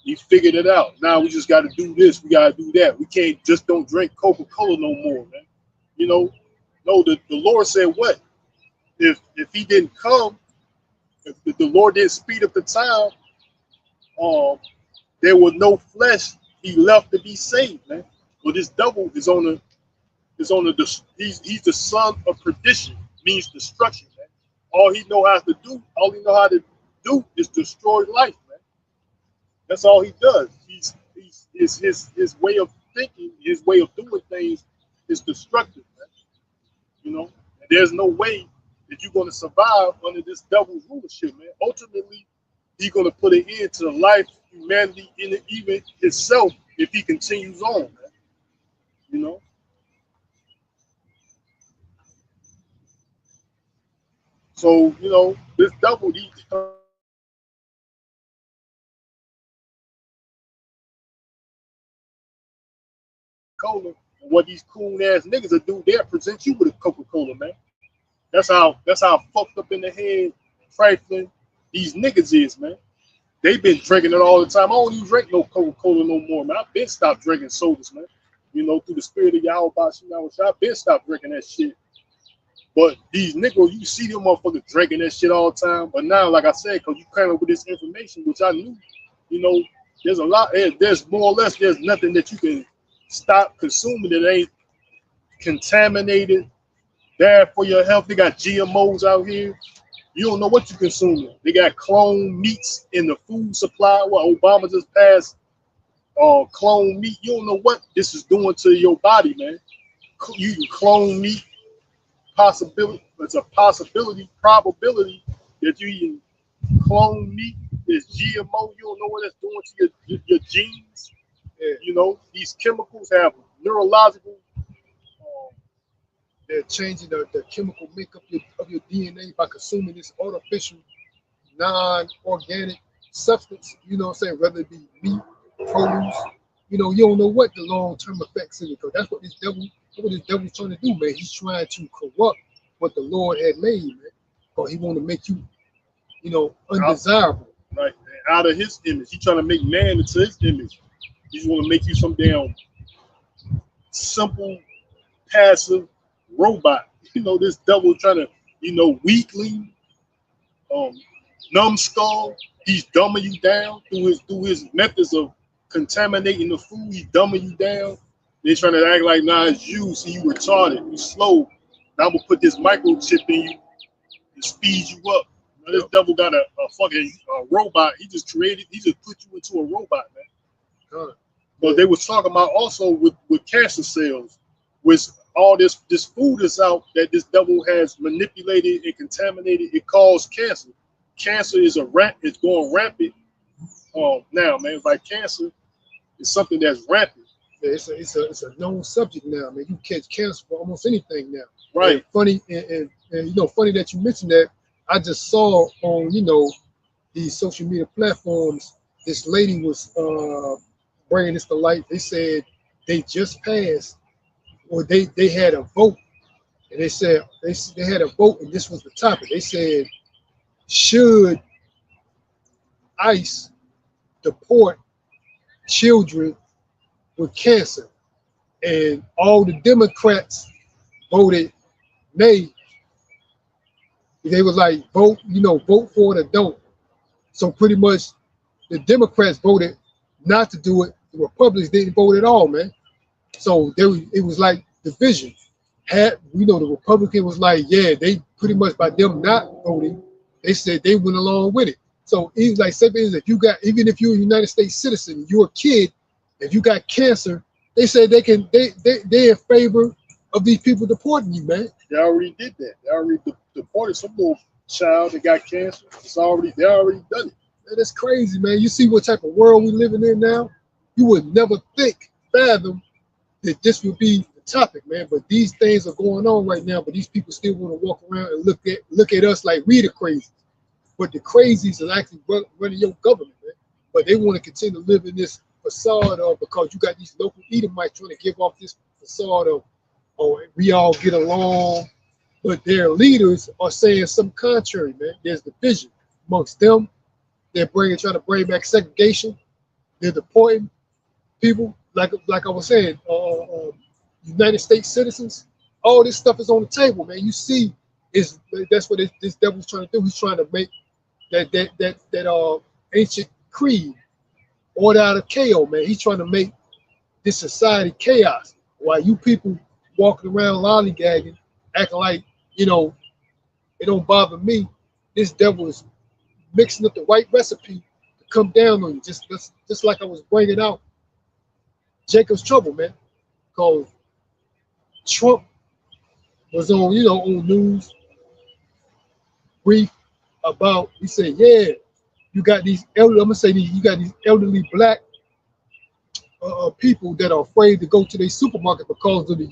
you figured it out. Now we just got to do this, we got to do that. We can't just don't drink Coca-Cola no more, man. You know, no, the Lord said what? If he didn't come, if the Lord didn't speed up the time, there was no flesh he left to be saved, man. Well, this devil is on the he's the son of perdition, means destruction, man. All he know how to do is destroy life, man. That's all he does. His way of thinking, his way of doing things is destructive, man. You know, and there's no way that you're going to survive under this devil's rulership, man. Ultimately, he's going to put an end to life, humanity, and even himself if he continues on, man. You know. So, you know, this devil, he Coca-Cola, and what these coon ass niggas will do, they'll present you with a Coca-Cola, man. That's how fucked up in the head, trifling these niggas is, man. They've been drinking it all the time. I don't even drink no Coca-Cola no more, man. I've been stopped drinking sodas, man. You know, through the spirit of Yahweh, I've been stopped drinking that shit. But these niggas, you see them motherfuckers drinking that shit all the time. But now, like I said, because you came up with this information, which I knew, you know, there's a lot, there's more or less, there's nothing that you can stop consuming that ain't contaminated, bad for your health. They got GMOs out here. You don't know what you're consuming. They got clone meats in the food supply. What Obama just passed clone meat. You don't know what this is doing to your body, man. You can clone meat. Possibility, it's a probability that you eating clone meat is GMO. You don't know what it's doing to your genes. Yeah. You know, these chemicals have neurological. They're changing the chemical makeup of your DNA by consuming this artificial, non-organic substance. You know what I'm saying? Whether it be meat, produce. You know, you don't know what the long-term effects is, because that's what this devil's trying to do, man. He's trying to corrupt what the Lord had made, man. Because he want to make you, you know, undesirable. Right. Out of his image. He's trying to make man into his image. He's want to make you some damn simple, passive robot. You know, this devil trying to, you know, weakling, numbskull. He's dumbing you down through his methods of contaminating the food. He's dumbing you down. They're trying to act like, nah, it's you. See, you retarded. You slow. Now I'm gonna put this microchip in you and speed you up. You know, this devil got a fucking robot. He just put you into a robot, man. But they was talking about also with cancer cells, with all this food is out that this devil has manipulated and contaminated. It caused cancer. Cancer is it's going rampant. Now, man, it's like cancer is something that's rampant. Yeah, it's a known subject now, man. You catch cancer for almost anything now. Right. And funny and you know, funny that you mentioned that. I just saw on, you know, these social media platforms, this lady was bringing this to light. They said they just passed, or they had a vote, and they said they had a vote, and this was the topic. They said, should ICE deport children with cancer? And all the Democrats voted nay. They was like, vote for it or don't. So pretty much the Democrats voted not to do it. The Republicans didn't vote at all, man. So it was like division. The Republican was like, yeah, they pretty much by them not voting, they said they went along with it. So it's like, say, even if you're a United States citizen, you're a kid, if you got cancer, they say they're in favor of these people deporting you, man. They already did that. They already deported some little child that got cancer. They already done it. Man, that's crazy, man. You see what type of world we living in now? You would never fathom that this would be the topic, man. But these things are going on right now. But these people still want to walk around and look at us like we the crazies. But the crazies are actually running your government, man. But they want to continue to live in this facade of, because you got these local Edomites trying to give off this facade of, oh, we all get along. But their leaders are saying some contrary, man. There's division amongst them. They're trying to bring back segregation. They're deporting people, like I was saying, United States citizens. All this stuff is on the table, man. You see, that's what this devil's trying to do. He's trying to make that ancient creed order out of chaos, man. He's trying to make this society chaos, while you people walking around lollygagging, acting like, it don't bother me. This devil is mixing up the right recipe to come down on you, just like I was bringing out Jacob's trouble, man. Because Trump was on, on news brief about, he said, yeah, you got these elderly black people that are afraid to go to their supermarket because of the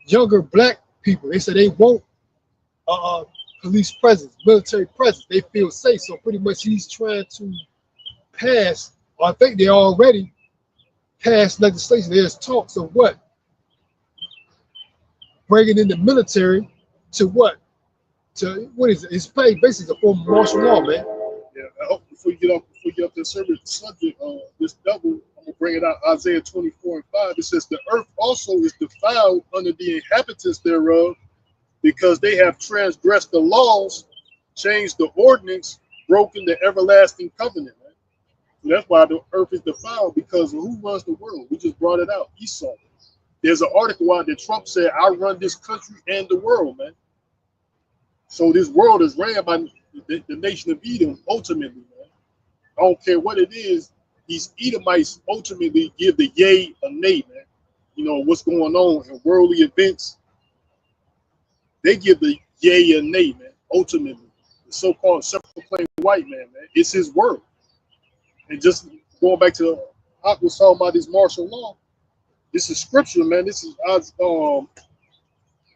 younger black people. They said they won't police presence, military presence. They feel safe. So pretty much he's trying to pass, or I think they already passed legislation. There's talks of what? Bringing in the military to what? To what is it? It's basically a form of martial law, man. Yeah, I hope before you get up to the subject, this double, I'm gonna bring it out. Isaiah 24:5. It says, the earth also is defiled under the inhabitants thereof, because they have transgressed the laws, changed the ordinance, broken the everlasting covenant. Right? So that's why the earth is defiled, because of who runs the world. We just brought it out, Esau. There's an article out that Trump said, I run this country and the world, man. So this world is ran by the nation of Edom, ultimately, man. I don't care what it is, these Edomites ultimately give the yay or nay, man. What's going on in worldly events, they give the yay or nay, man. Ultimately, the so-called self-proclaimed white man, it's his word. And just going back to I was talking about this martial law, this is scripture, man. This is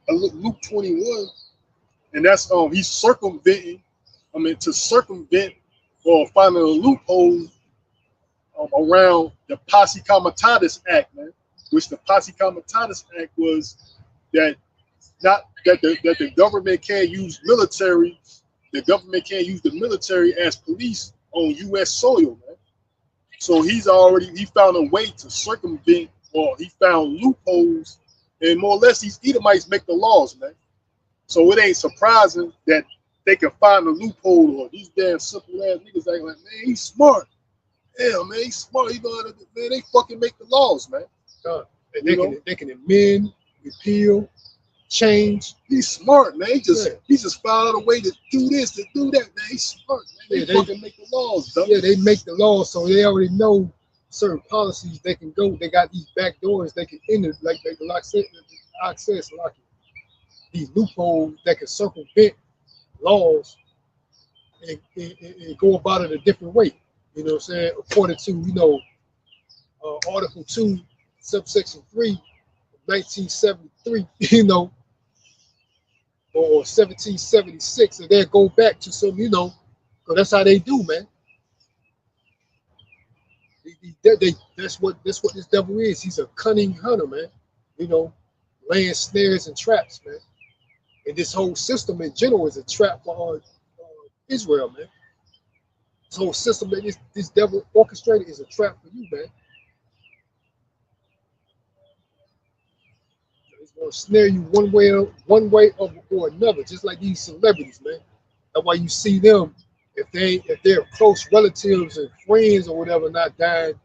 Luke 21, and that's he's circumventing. To circumvent or finding a loophole around the Posse Comitatus Act, man. Which the Posse Comitatus Act was that the government can't use military. The government can't use the military as police on U.S. soil, man. So he found a way to circumvent, or he found loopholes, and more or less these Edomites make the laws, man. So it ain't surprising that they can find a loophole, or these damn simple ass niggas acting like, man, he's smart. Yeah, man, he's smart. Man, they fucking make the laws, man. And they can amend, repeal, change. He's smart, man. He just found out a way to do this, to do that, man. He's smart, man. They fucking make the laws, though. Yeah, they make the laws, so they already know certain policies they can go. They got these back doors they can enter, like access, like these loopholes that can circumvent laws and go about it a different way. You know what I'm saying? According to, Article 2, subsection 3, 1973, or 1776, and they go back to some, because that's how they do, man. That's what this devil is. He's a cunning hunter, man. Laying snares and traps, man. And this whole system in general is a trap for Israel, man. This whole system that this devil orchestrated is a trap for you, man. It's gonna snare you one way or another, just like these celebrities, man. That's why you see them, if they're close relatives and friends or whatever not dying,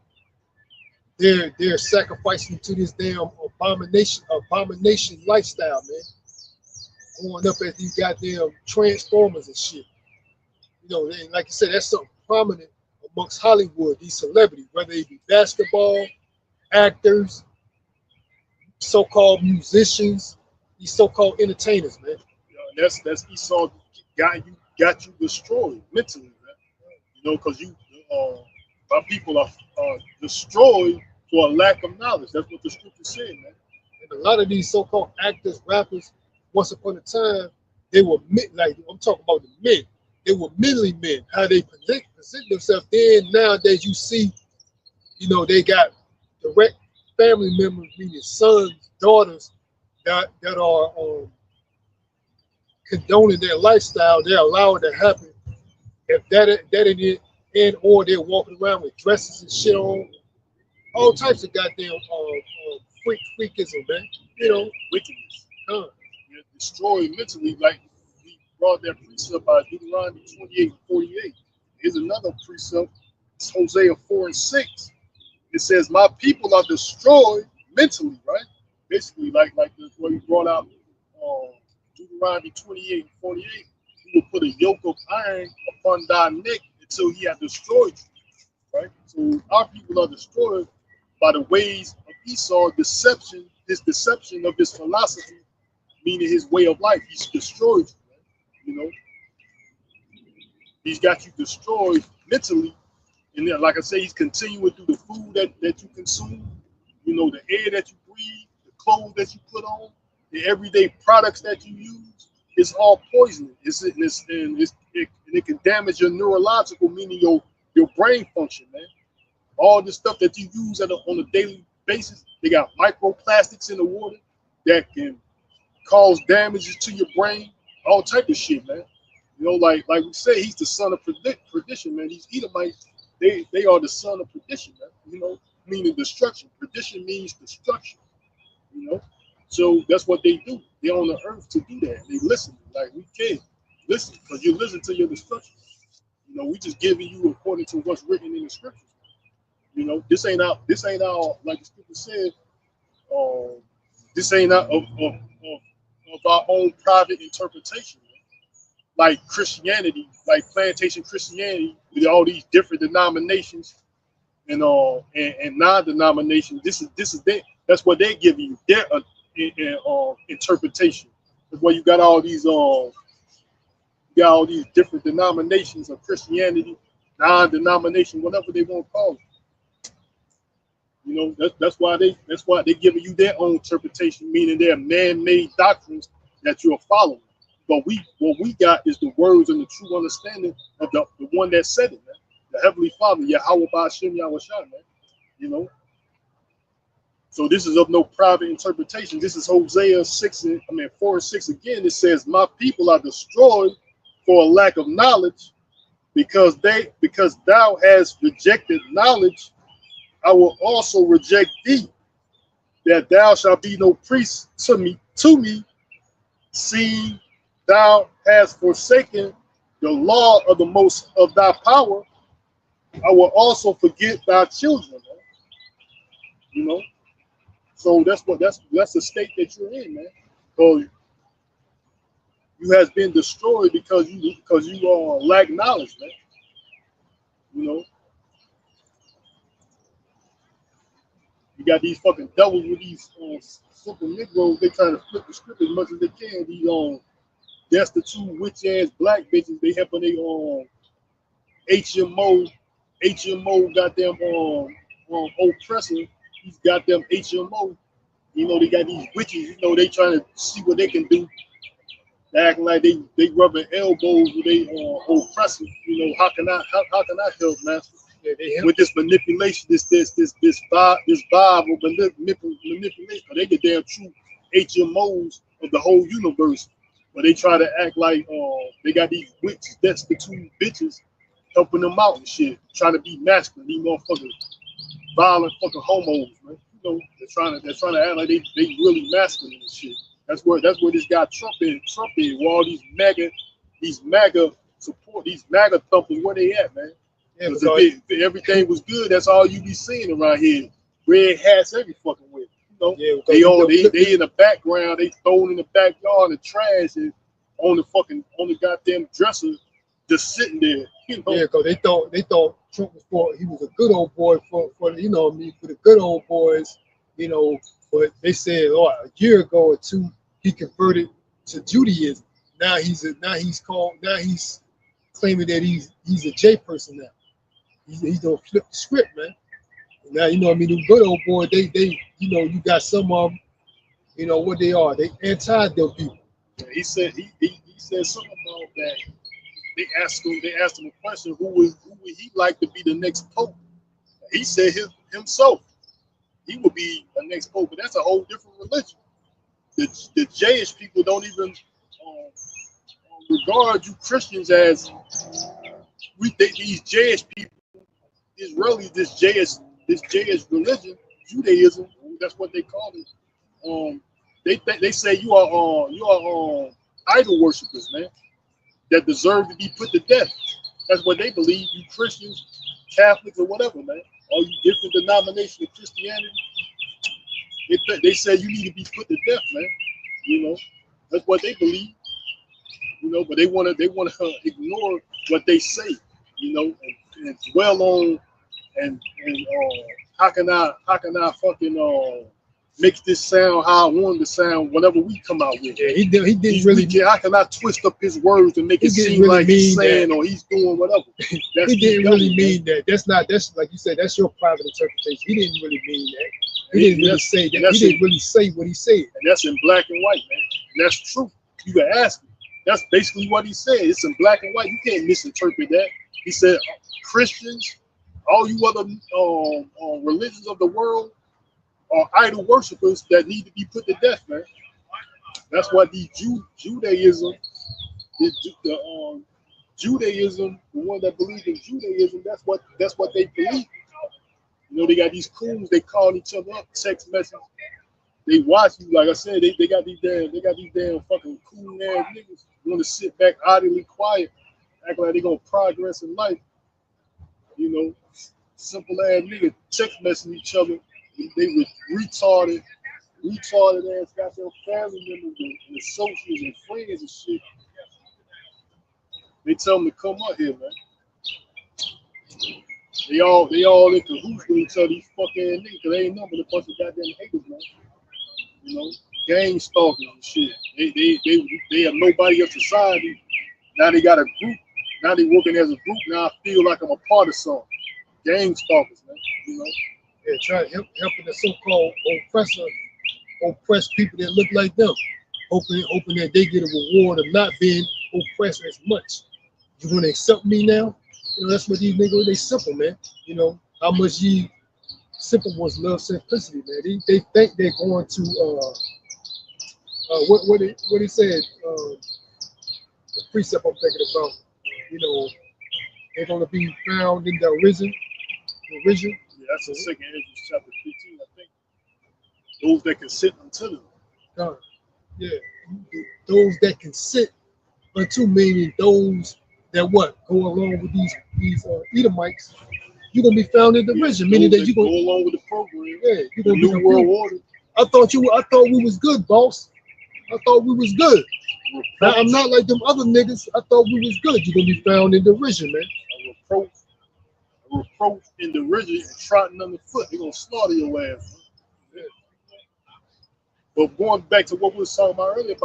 they're sacrificing to this damn abomination lifestyle, man. Going up as these goddamn transformers and shit. You know, like you said, that's something prominent amongst Hollywood, these celebrities, whether they be basketball, actors, so-called musicians, these so-called entertainers, man. You know, that's Esau got you destroyed mentally, man. You know, because my people are destroyed for a lack of knowledge. That's what the scripture said, man. And a lot of these so-called actors, rappers, once upon a time, they were like I'm talking about the men. They were mentally men. How they present themselves. Then nowadays you see, you know, they got direct family members, meaning sons, daughters, that are condoning their lifestyle. They're allowing it to happen. If that ain't it, or they're walking around with dresses and shit on, all types of goddamn freakism, man. You know, Wickedness. You're destroyed mentally, like we brought that precept by Deuteronomy 28 and 48. Here's another precept. It's Hosea 4 and 6. It says, "My people are destroyed mentally," right? Basically, like what we brought out Deuteronomy 28 and 48. He will put a yoke of iron upon thy neck until he had destroyed you, right? So our people are destroyed by the ways of Esau, deception, his deception of his philosophy, meaning his way of life. He's destroyed you, right? You know, he's got you destroyed mentally. And then, like I say, he's continuing through the food that you consume, you know, the air that you breathe, the clothes that you put on, the everyday products that you use. It's all poisoning. It can damage your neurological, meaning your brain function, man. All the stuff that you use on a daily basis, they got microplastics in the water that can cause damages to your brain, all type of shit, man. You know, like we say, he's the son of perdition, man. These Edomites, they are the son of perdition, man. You know, meaning destruction. Perdition means destruction. You know, so that's what they do. They're on the earth to do that. They listen, like we can listen, because you listen to your destruction. You know, we just giving you according to what's written in the scriptures. You know, this ain't our like the scripture said. This ain't out of our own private interpretation. Like Christianity, like plantation Christianity, with all these different denominations and non-denominations. This is that's what they're giving you. Their interpretation. That's why you got all these different denominations of Christianity, non-denomination, whatever they want to call it. You know, that's why they're giving you their own interpretation, meaning they're man-made doctrines that you're following. But what we got is the words and the true understanding of the one that said it, man. The Heavenly Father, Yahweh Ba'ashem Yahushua, man. You know. So this is of no private interpretation. This is Hosea 4 and 6 again. It says, "My people are destroyed for a lack of knowledge, because thou hast rejected knowledge, I will also reject thee, that thou shalt be no priest to me, seeing thou hast forsaken the law of the most of thy power. I will also forget thy children." Man. You know, so that's the state that you're in, man. So you has been destroyed because you lack knowledge, man. You know, you got these fucking devils with these simple Negroes. They trying to flip the script as much as they can. These destitute witch ass black bitches. They helping they HMO goddamn oppressor. He's got them HMO. You know, they got these witches. You know, they trying to see what they can do. They acting like they rubbing elbows with they oppressor. You know, how can I help, master? Yeah, with this manipulation, this vibe of manipulation. They get damn true HMOs of the whole universe, but they try to act like they got these witches, destitute bitches helping them out and shit, trying to be masculine. These motherfuckers, violent fucking homos, man. You know, they're trying to act like they really masculine and shit. That's where this guy Trump is. Where all these MAGA support, these MAGA thumpers, where they at, man? Yeah, because if everything was good, that's all you be seeing around here. red hats every fucking way. You know, Yeah, they in the background, they thrown in the backyard the trash and on the goddamn dresser, just sitting there. You know, yeah, because they thought Trump he was a good old boy for you know what I mean, for the good old boys, you know. But they said, oh, a year ago or two, he converted to Judaism. Now he's claiming that he's a J person now. He's gonna flip the script, man. Now you know what I mean. The good old boy, they you know, you got some of them, you know what they are. They anti them people. he said he said something about that. They asked him a question: who would he like to be the next pope? He said himself. He would be the next pope, but that's a whole different religion. The Jewish people don't even regard you Christians as these Jewish people. Is really this Jewish religion, Judaism. That's what they call it. They say you are idol worshippers, man, that deserve to be put to death. That's what they believe. You Christians, Catholics, or whatever, man. All you different denominations of Christianity, they say you need to be put to death, man. You know, that's what they believe. You know, but they want to ignore what they say. You know, and dwell on and how can I fucking make this sound how I want it to sound whenever we come out with it. Yeah, he didn't really. How can I twist up his words and make it seem really like he's saying or he's doing whatever? He didn't really mean that. That's like you said. That's your private interpretation. He didn't really mean that. He didn't really say that. He didn't really say what he said. And that's in black and white, man. And that's true. You can ask me. That's basically what he said. It's in black and white. You can't misinterpret that. He said Christians, all you other religions of the world are idol worshippers that need to be put to death, man. That's what the Judaism, the one that believes in Judaism, that's what they believe. You know, they got these coons, they call each other up, text messages. They watch you, like I said, they got these damn fucking coon ass niggas want to sit back idly quiet, act like they gonna progress in life. You know, simple ass niggas text messing each other. They were retarded ass got their family members and associates and friends and shit. They tell them to come up here, man. They all in cahoots with each other, these fucking niggas, cause they ain't nothing but a bunch of goddamn haters, man. You know, gang stalkers and shit. They have nobody in society. Now they got a group. Now they working as a group. Now I feel like I'm a part of something. Gang stalkers, man. You know. Yeah, trying to helping the so-called oppressed people that look like them, hoping that they get a reward of not being oppressed as much. You want to accept me now? You know, that's what these niggas, they simple, man. You know, how much ye simple ones love simplicity, man. They think they're going to what he said, the precept I'm thinking about, you know, they're gonna be found in the origin. Yeah, that's the second Ezra chapter 15, I think. Those that can sit unto them. Yeah, those that can sit unto, meaning those that go along with these Edomites. You're gonna be found in the origin, meaning that you go along with the program. Yeah, you're gonna be New World Order. I thought we was good, boss. I thought we was good. Now, I'm not like them other niggas. I thought we was good. You're gonna be found in the origin, man. A reproach in the origin and trotting underfoot. They're gonna slaughter your ass. Yeah. But going back to what we was talking about earlier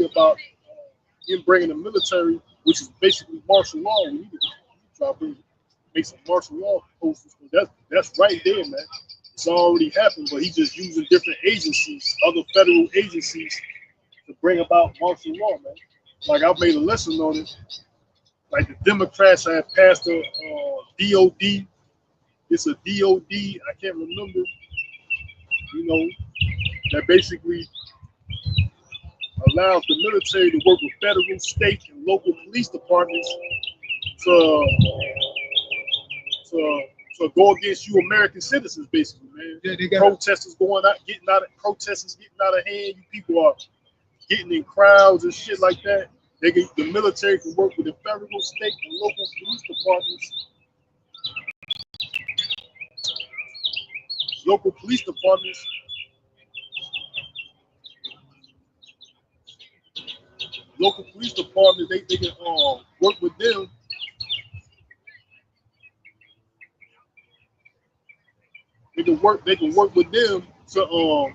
about him bringing the military, which is basically martial law. We need to try to make some martial law posters. That's right there, man. It's already happened, but he's just using different agencies, other federal agencies, to bring about martial law, man. Like I've made a lesson on it. Like the Democrats have passed a DOD. It's a DOD. I can't remember. You know, that basically allows the military to work with federal, state, and local police departments to go against you American citizens, basically, man. Yeah, they got protesters getting out of hand. You people are getting in crowds and shit like that. The military can work with the federal, state, and local police departments local police departments. Local police departments, they can work with them. They can work with them to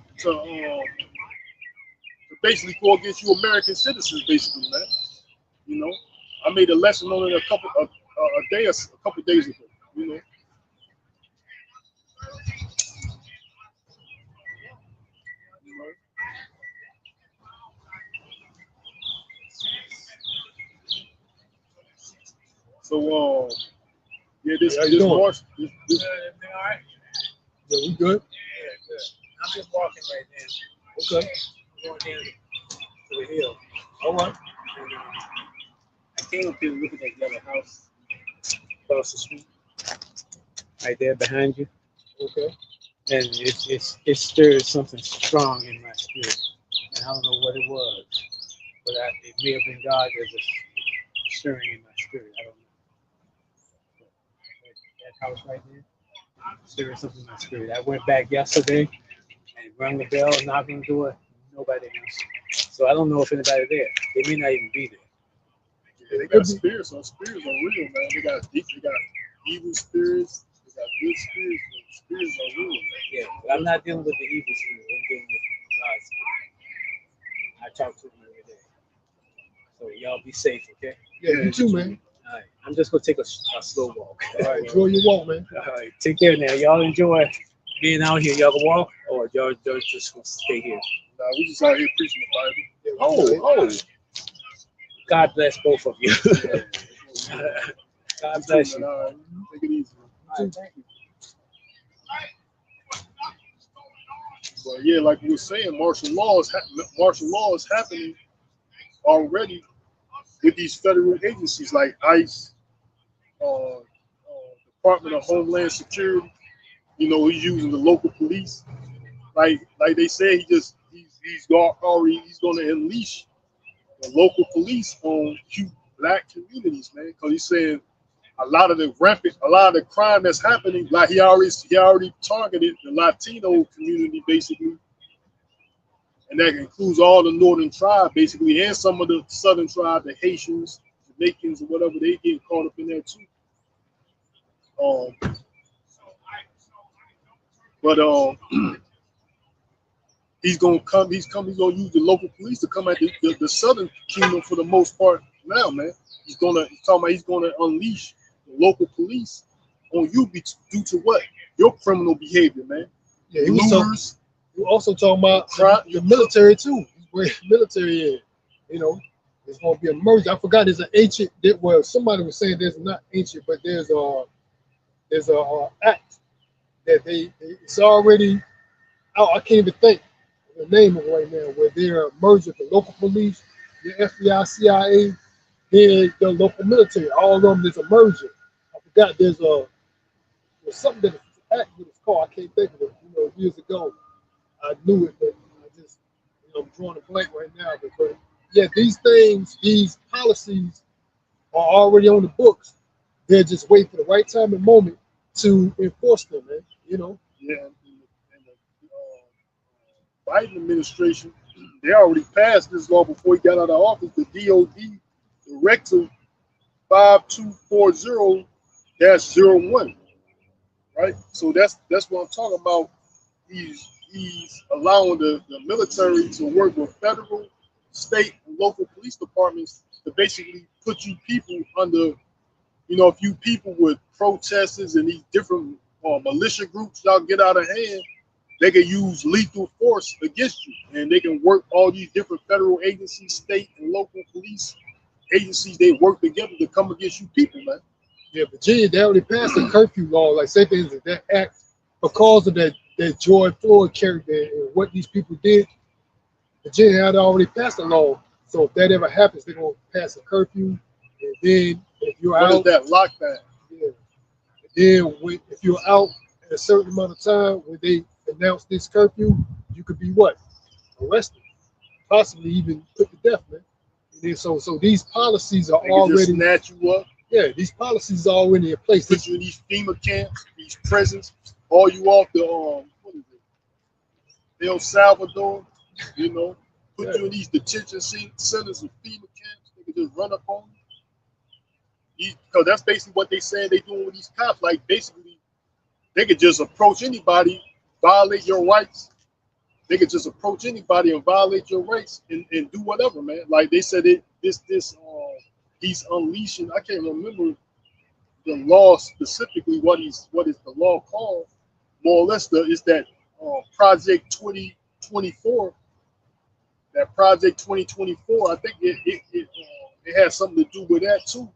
basically go against you American citizens, basically, man. You know, I made a lesson on it a couple days ago. You know, so yeah, this March, this all right. Yeah, we good. Yeah, good. I'm just walking right now. Okay. I'm going down to the hill. All right. I came up here looking at the other house across the street, right there behind you, Okay. and it stirred something strong in my spirit, and I don't know what it was, but it may have been God that was stirring in my spirit. I don't know. But that house right there stirred something in my spirit. I went back yesterday and rang the bell, knocked on the door, nobody answered. So I don't know if anybody there. They may not even be there. yeah, they got spirits. Some spirits are real, man. They got evil spirits. They got good spirits. Spirits are real, man. Yeah, but I'm not dealing with the evil spirit. I'm dealing with God's spirit. I talk to him every day. So y'all be safe, okay? Yeah, you too, man. All right. I'm just gonna take a slow walk. All right, enjoy your walk, man. All right. Take care now. Y'all enjoy being out here. Y'all can walk, or y'all just gonna stay here. Nah, we just out here preaching the Bible. Yeah, Oh. God bless both of you. God bless you. All right, take it easy. All right, thank you. But yeah, like we were saying, martial law is happening already with these federal agencies like ICE, Department of Homeland Security. You know, he's using the local police. Like they said, he's going to unleash the local police on black communities, man. Because he's saying a lot of the crime that's happening, like he already targeted the Latino community basically, and that includes all the northern tribe basically, and some of the southern tribe, the Haitians, Jamaicans, or whatever, they get caught up in there too. He's gonna use the local police to come at the southern kingdom for the most part now, man. He's talking about he's gonna unleash the local police on you due to what? Your criminal behavior, man. Yeah, he was also talking about the military too. Where military is, you know, it's gonna be a merger. I forgot there's an ancient somebody was saying there's not ancient, but there's a act that it's already out. I can't even think the name of it right now, where they're merging the local police, the FBI, CIA, and the local military. All of them is a merger. I forgot there's something that act what it's called. I can't think of it. You know, years ago I knew it, but I just I'm drawing a blank right now. But yeah, these policies are already on the books. They're just waiting for the right time and moment to enforce them, man. You know. Yeah, and the Biden administration, they already passed this law before he got out of office. The DOD Directive 5240-01, right? So that's what I'm talking about. He's allowing the military to work with federal, state, and local police departments to basically put you people under, you know, if you people with protesters and these different militia groups, y'all get out of hand, they can use lethal force against you, and they can work all these different federal agencies, state and local police agencies. They work together to come against you people, man. Yeah, Virginia, they already passed the curfew law, like say things like that act because of that George Floyd character and what these people did. Virginia had already passed a law, so if that ever happens, they're gonna pass a curfew, and then if you're out, what is that lockdown? Yeah. Then if you're out at a certain amount of time when they announce this curfew, you could be what? Arrested, possibly even put to death, man. And then so these policies are already snatch you up. Yeah, these policies are already in place. Put you in these FEMA camps, these prisons, all you off the El Salvador, you know, put you in these detention centers and FEMA camps. They can just run up on you. Because that's basically what they saying they doing with these cops. Like basically, they could just approach anybody, violate your rights. They could just approach anybody and violate your rights and do whatever, man. Like they said he's unleashing. I can't remember the law specifically. What is the law called? More or less, is that Project 2024. That Project 2024. I think it has something to do with that too.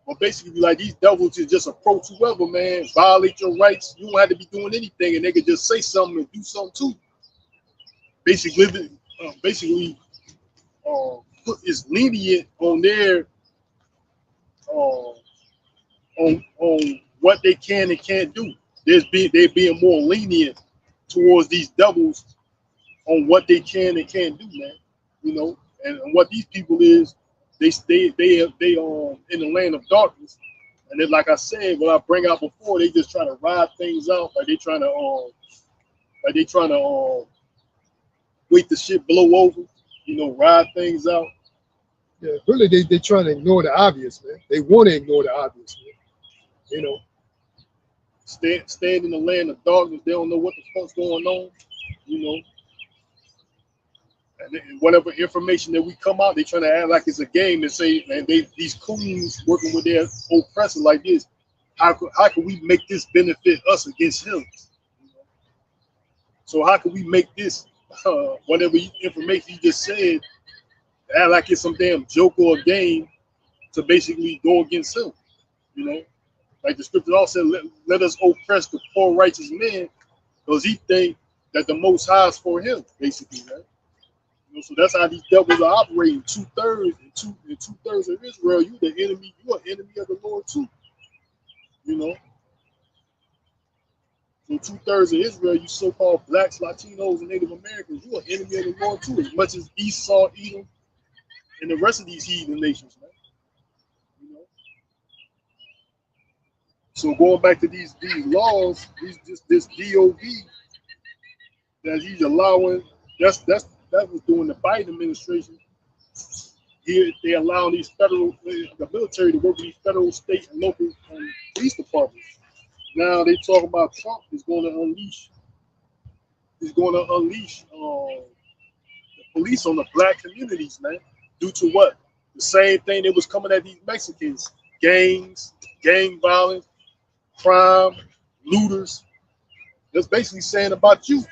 But basically, like these devils just approach whoever, man, violate your rights. You don't have to be doing anything, and they could just say something and do something too. Basically, put is lenient on their on what they can and can't do. They're being more lenient towards these devils on what they can and can't do, man. You know, and what these people is. They in the land of darkness, and then like I said, what I bring out before, they just trying to ride things out, like they trying to wait the shit blow over, you know, ride things out. Yeah, really, they trying to ignore the obvious, man. They want to ignore the obvious, man. You know, stand in the land of darkness. They don't know what the fuck's going on, you know. And whatever information that we come out, they trying to act like it's a game and say, man, these coons working with their oppressor like this. How can we make this benefit us against him? So how can we make this whatever information you just said act like it's some damn joke or a game to basically go against him? You know, like the scripture also said, let us oppress the poor righteous man, because he think that the Most High is for him, basically, right? You know, so that's how these devils are operating. 2/3 and 2/3 of Israel, you the enemy. You are enemy of the Lord too. You know. So 2/3 of Israel, you so-called blacks, Latinos, and Native Americans, you are enemy of the Lord too, as much as Esau, Edom, and the rest of these heathen nations, man. You know. So going back to these laws, this DOD that he's allowing, that was during the Biden administration. Here they allow the military to work with these federal, state, and local police departments. Now they talk about Trump is going to unleash. He's going to unleash the police on the black communities, man. Due to what? The same thing that was coming at these Mexicans: gangs, gang violence, crime, looters. That's basically saying about you.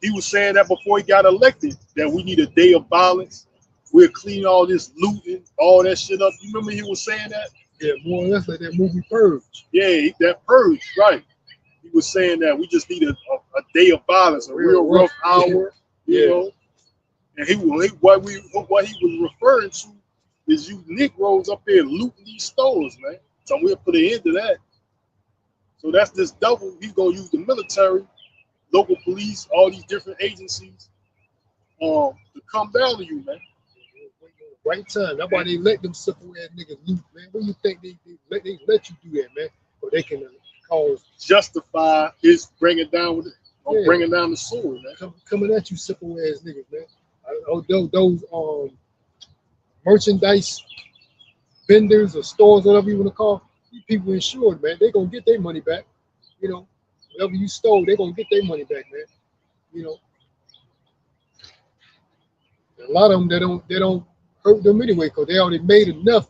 He was saying that before he got elected, that we need a day of violence. We'll clean all this looting, all that shit up. You remember he was saying that? Yeah, more or less like that movie Purge. Yeah, that Purge, right. He was saying that we just need a day of violence, a real rough hour, you know. And what he was referring to is you Negroes up there looting these stores, man. So we'll put an end to that. So that's this double. He's going to use the military, local police, all these different agencies to come down to you, man. Right time. That's why they let them simple ass niggas loot, man. What do you think they let you do that, man? Or they can justify his bringing down with it, or bringing down the sword, man. Coming at you, simple ass niggas, man. Those merchandise vendors or stores, whatever you want to call, these people insured, man. They gonna get their money back. You know, whatever you stole, they gonna get their money back, man. You know, a lot of them they don't hurt them anyway, because they already made enough,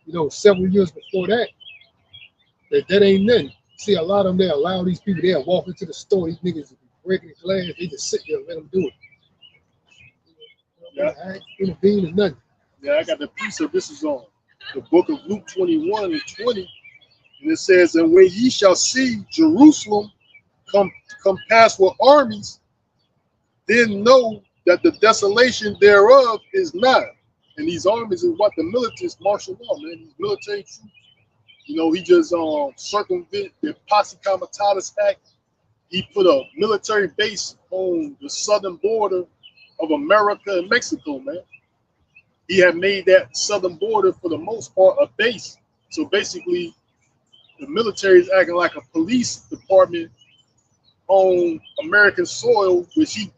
you know, several years before that ain't nothing. See, a lot of them, they allow these people, they'll walk into the store, these niggas will be breaking glass, they just sit there and let them do it. Yeah. I ain't intervene or nothing. Yeah, I got the piece of this is on the book of Luke 21 and 20, and it says, and when ye shall see Jerusalem come past with armies, then know that the desolation thereof is not. And these armies is what the military martial law, man. These military troops, you know, he just circumvent the Posse Comitatus Act. He put a military base on the southern border of America and Mexico, man. He had made that southern border, for the most part, a base. So basically, the military is acting like a police department on American soil, where she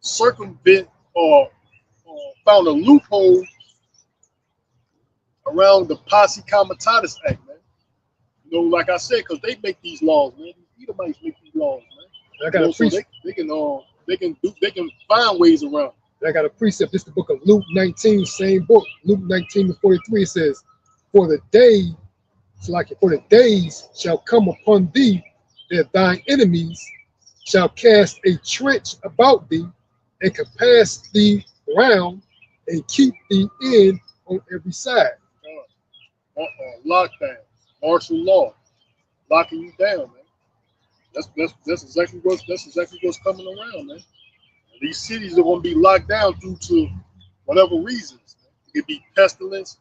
circumvent or found a loophole around the Posse Comitatus Act, man. You know, like I said, because they make these laws, man. These Edomites make these laws, man. I got a precept. So they can find ways around. I got a precept. This is the book of Luke 19, same book. Luke 19:43 says, "For the days shall come upon thee that thine enemies shall cast a trench about thee and compass thee round and keep thee in on every side." Lockdown, martial law, locking you down, man. That's exactly what's coming around, man. And these cities are going to be locked down due to whatever reasons. It could be pestilence,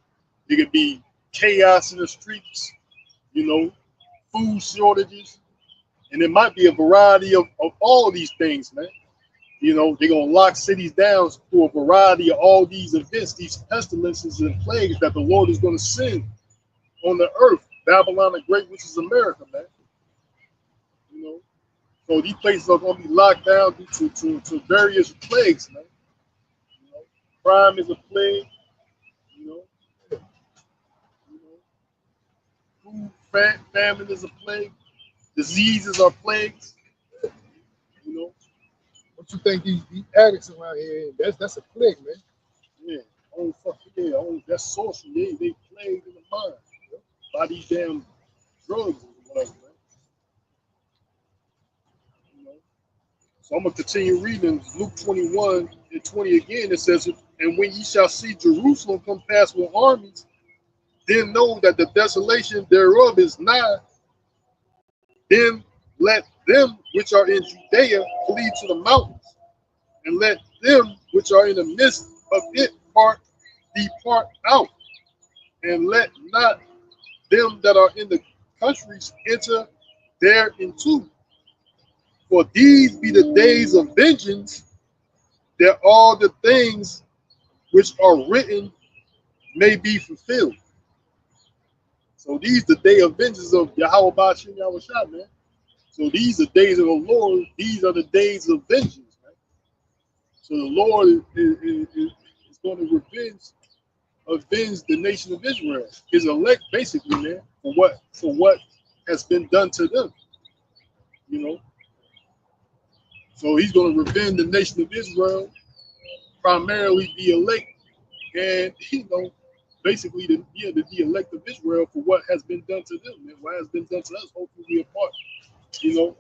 it could be chaos in the streets, you know, food shortages, and it might be a variety of all these things, man. You know, they're going to lock cities down for a variety of all these events, these pestilences and plagues that the Lord is going to send on the earth. Babylon the Great, which is America, man. You know, so these places are going to be locked down due to various plagues, man. You know, crime is a plague. You know, food famine is a plague. Diseases are plagues. You know. What you think these addicts around here? That's a plague, man. Yeah, that's sorcery. They plague in the mind, you know, by these damn drugs or whatever, man. You know. So I'm gonna continue reading Luke 21:20 again. It says, "And when ye shall see Jerusalem compassed with armies, then know that the desolation thereof is nigh. Then let them which are in Judea flee to the mountains, and let them which are in the midst of it depart out, and let not them that are in the countries enter thereinto. For these be the days of vengeance, that all the things which are written may be fulfilled." So these the day of vengeance of Yahweh Bashim Yahushua, man. So these are days of the Lord. These are the days of vengeance, man. So the Lord is going to avenge the nation of Israel, his elect, basically, man, for what has been done to them. You know. So he's going to revenge the nation of Israel, primarily the elect, and you know, basically the elect of Israel for what has been done to them, and what has been done to us. Hopefully, we are part, you know,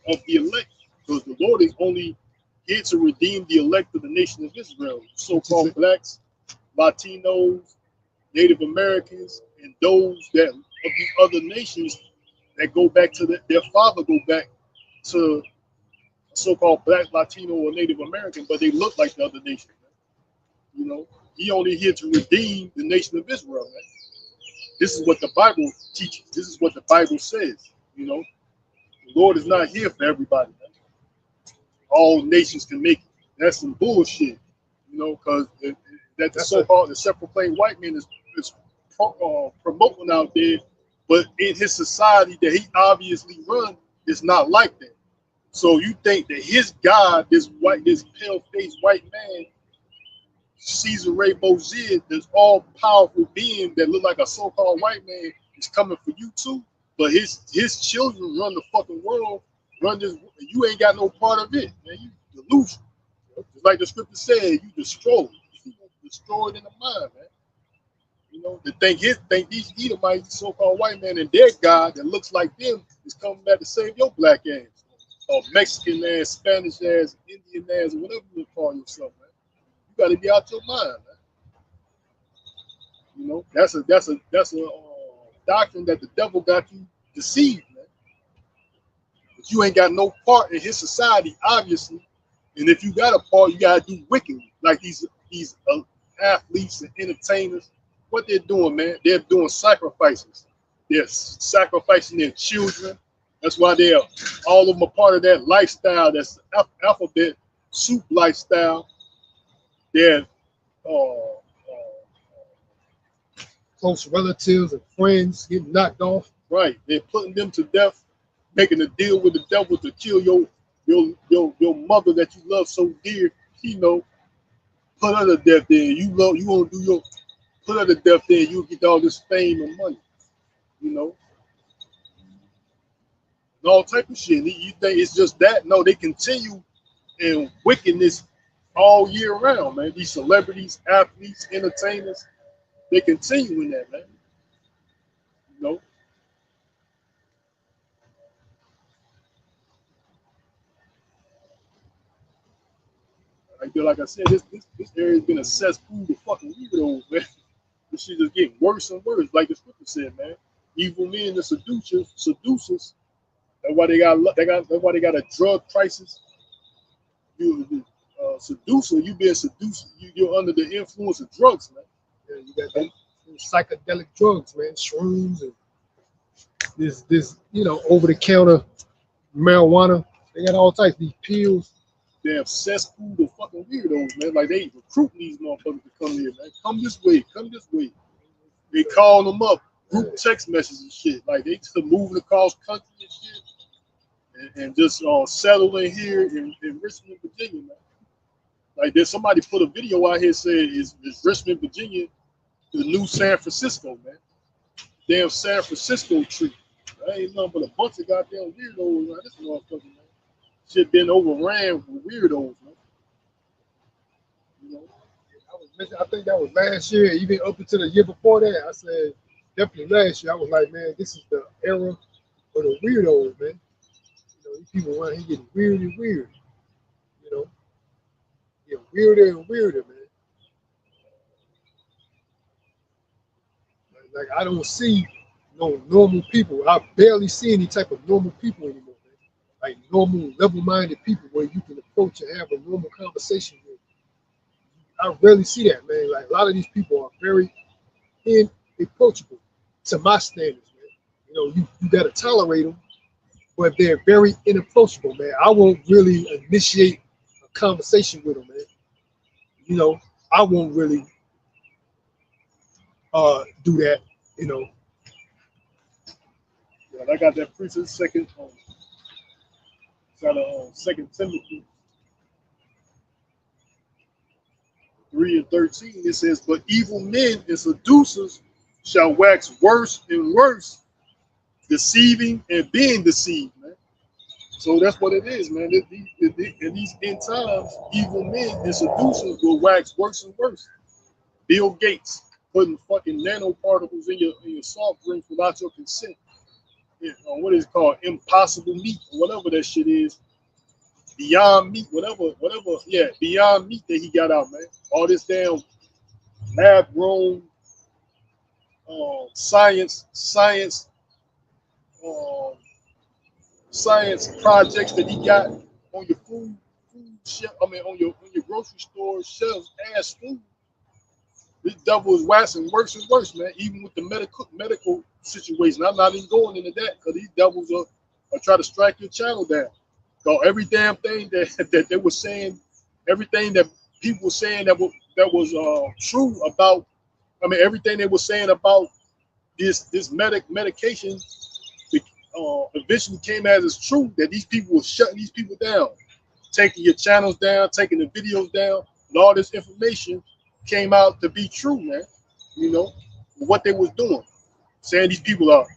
of the elect, because the Lord is only here to redeem the elect of the nation of Israel, so-called blacks, Latinos, Native Americans, and those that of the other nations that go back to their father go back to so-called black, Latino, or Native American, but they look like the other nation. Man. You know, he only here to redeem the nation of Israel, man. This is what the Bible teaches. This is what the Bible says. You know, the Lord is not here for everybody, man. All nations can make it. That's some bullshit. You know, because that the so-called the self-proclaimed white man is promoting out there, but in his society that he obviously run is not like that. So you think that his God, this pale-faced white man, Caesar Ray Bozier, this all-powerful being that look like a so-called white man, is coming for you too? But his children run the fucking world, run this. You ain't got no part of it, man. You delusion. Just like the scripture said, you destroyed. You destroyed in the mind, man. You know, to think these Edomites, so-called white man, and their God that looks like them is coming back to save your black ass. Or Mexican ass, Spanish ass, Indian ass, or whatever you call yourself, man. You got to be out your mind, man. You know, that's a doctrine that the devil got you deceived, man. But you ain't got no part in his society, obviously. And if you got a part, you gotta do wickedly, like these athletes and entertainers. What they're doing, man? They're doing sacrifices. They're sacrificing their children. That's why they're all of them a part of that lifestyle. That's the alphabet soup lifestyle. They're close relatives and friends getting knocked off. Right. They're putting them to death, making a deal with the devil to kill your mother that you love so dear, you know, put her to death. Then you won't do your put her to death. Then you get all this fame and money, you know, and all type of shit. You think it's just that? No, they continue in wickedness all year round, man. These celebrities, athletes, entertainers, they continue in that, man. You know. Like I said, this area has been a cesspool of fucking weirdos, man. This shit is getting worse and worse. Like the scripture said, man. Evil men and seducers. That's why that's why they got a drug crisis. You seducer, you being seduced, you're under the influence of drugs, man. Yeah, you got them psychedelic drugs, man, shrooms and this over the counter marijuana. They got all types of these pills. Damn cesspool of fucking weirdos, man. Like they recruiting these motherfuckers to come here, man. Come this way, come this way. They call them up, group text messages and shit. Like they just moving across country and shit, and just settling here in Richmond, Virginia, man. Like there's somebody put a video out here saying is Richmond, Virginia, the new San Francisco, man. Damn San Francisco tree. That ain't nothing but a bunch of goddamn weirdos, man. This motherfucker, man. Shit been overran with weirdos, man. You know? I think that was last year, even up until the year before that. I said definitely last year. I was like, man, this is the era of the weirdos, man. You know, these people around here getting weird and weird. You know, get weirder and weirder, man. Like I don't see no normal people. I barely see any type of normal people anymore, man. Like normal, level-minded people where you can approach and have a normal conversation with. I rarely see that, man. Like a lot of these people are very inapproachable to my standards, man. You know, you gotta tolerate them, but they're very inapproachable, man. I won't really initiate a conversation with them, man. You know, I won't really do that, you know. Yeah, I got that preacher second. Got a 2 Timothy 3:13. It says, "But evil men and seducers shall wax worse and worse, deceiving and being deceived." Man, so that's what it is, man. In these end times, evil men and seducers will wax worse and worse. Bill Gates putting fucking nanoparticles in your soft drinks without your consent. Yeah, what is it called? Impossible meat, or whatever that shit is. Beyond Meat, whatever, yeah, Beyond Meat that he got out, man. All this damn lab grown science projects that he got on your food shelf. I mean, on your grocery store shelves as food. This devil is waxing worse and worse, man. Even with the medical situation, I'm not even going into that because these devils are trying to strike your channel down. So every damn thing that they were saying, everything that people were saying that was true about, I mean, everything they were saying about this medication eventually came as it's true that these people were shutting these people down, taking your channels down, taking the videos down, and all this information came out to be true, man. You know what they was doing, saying these people are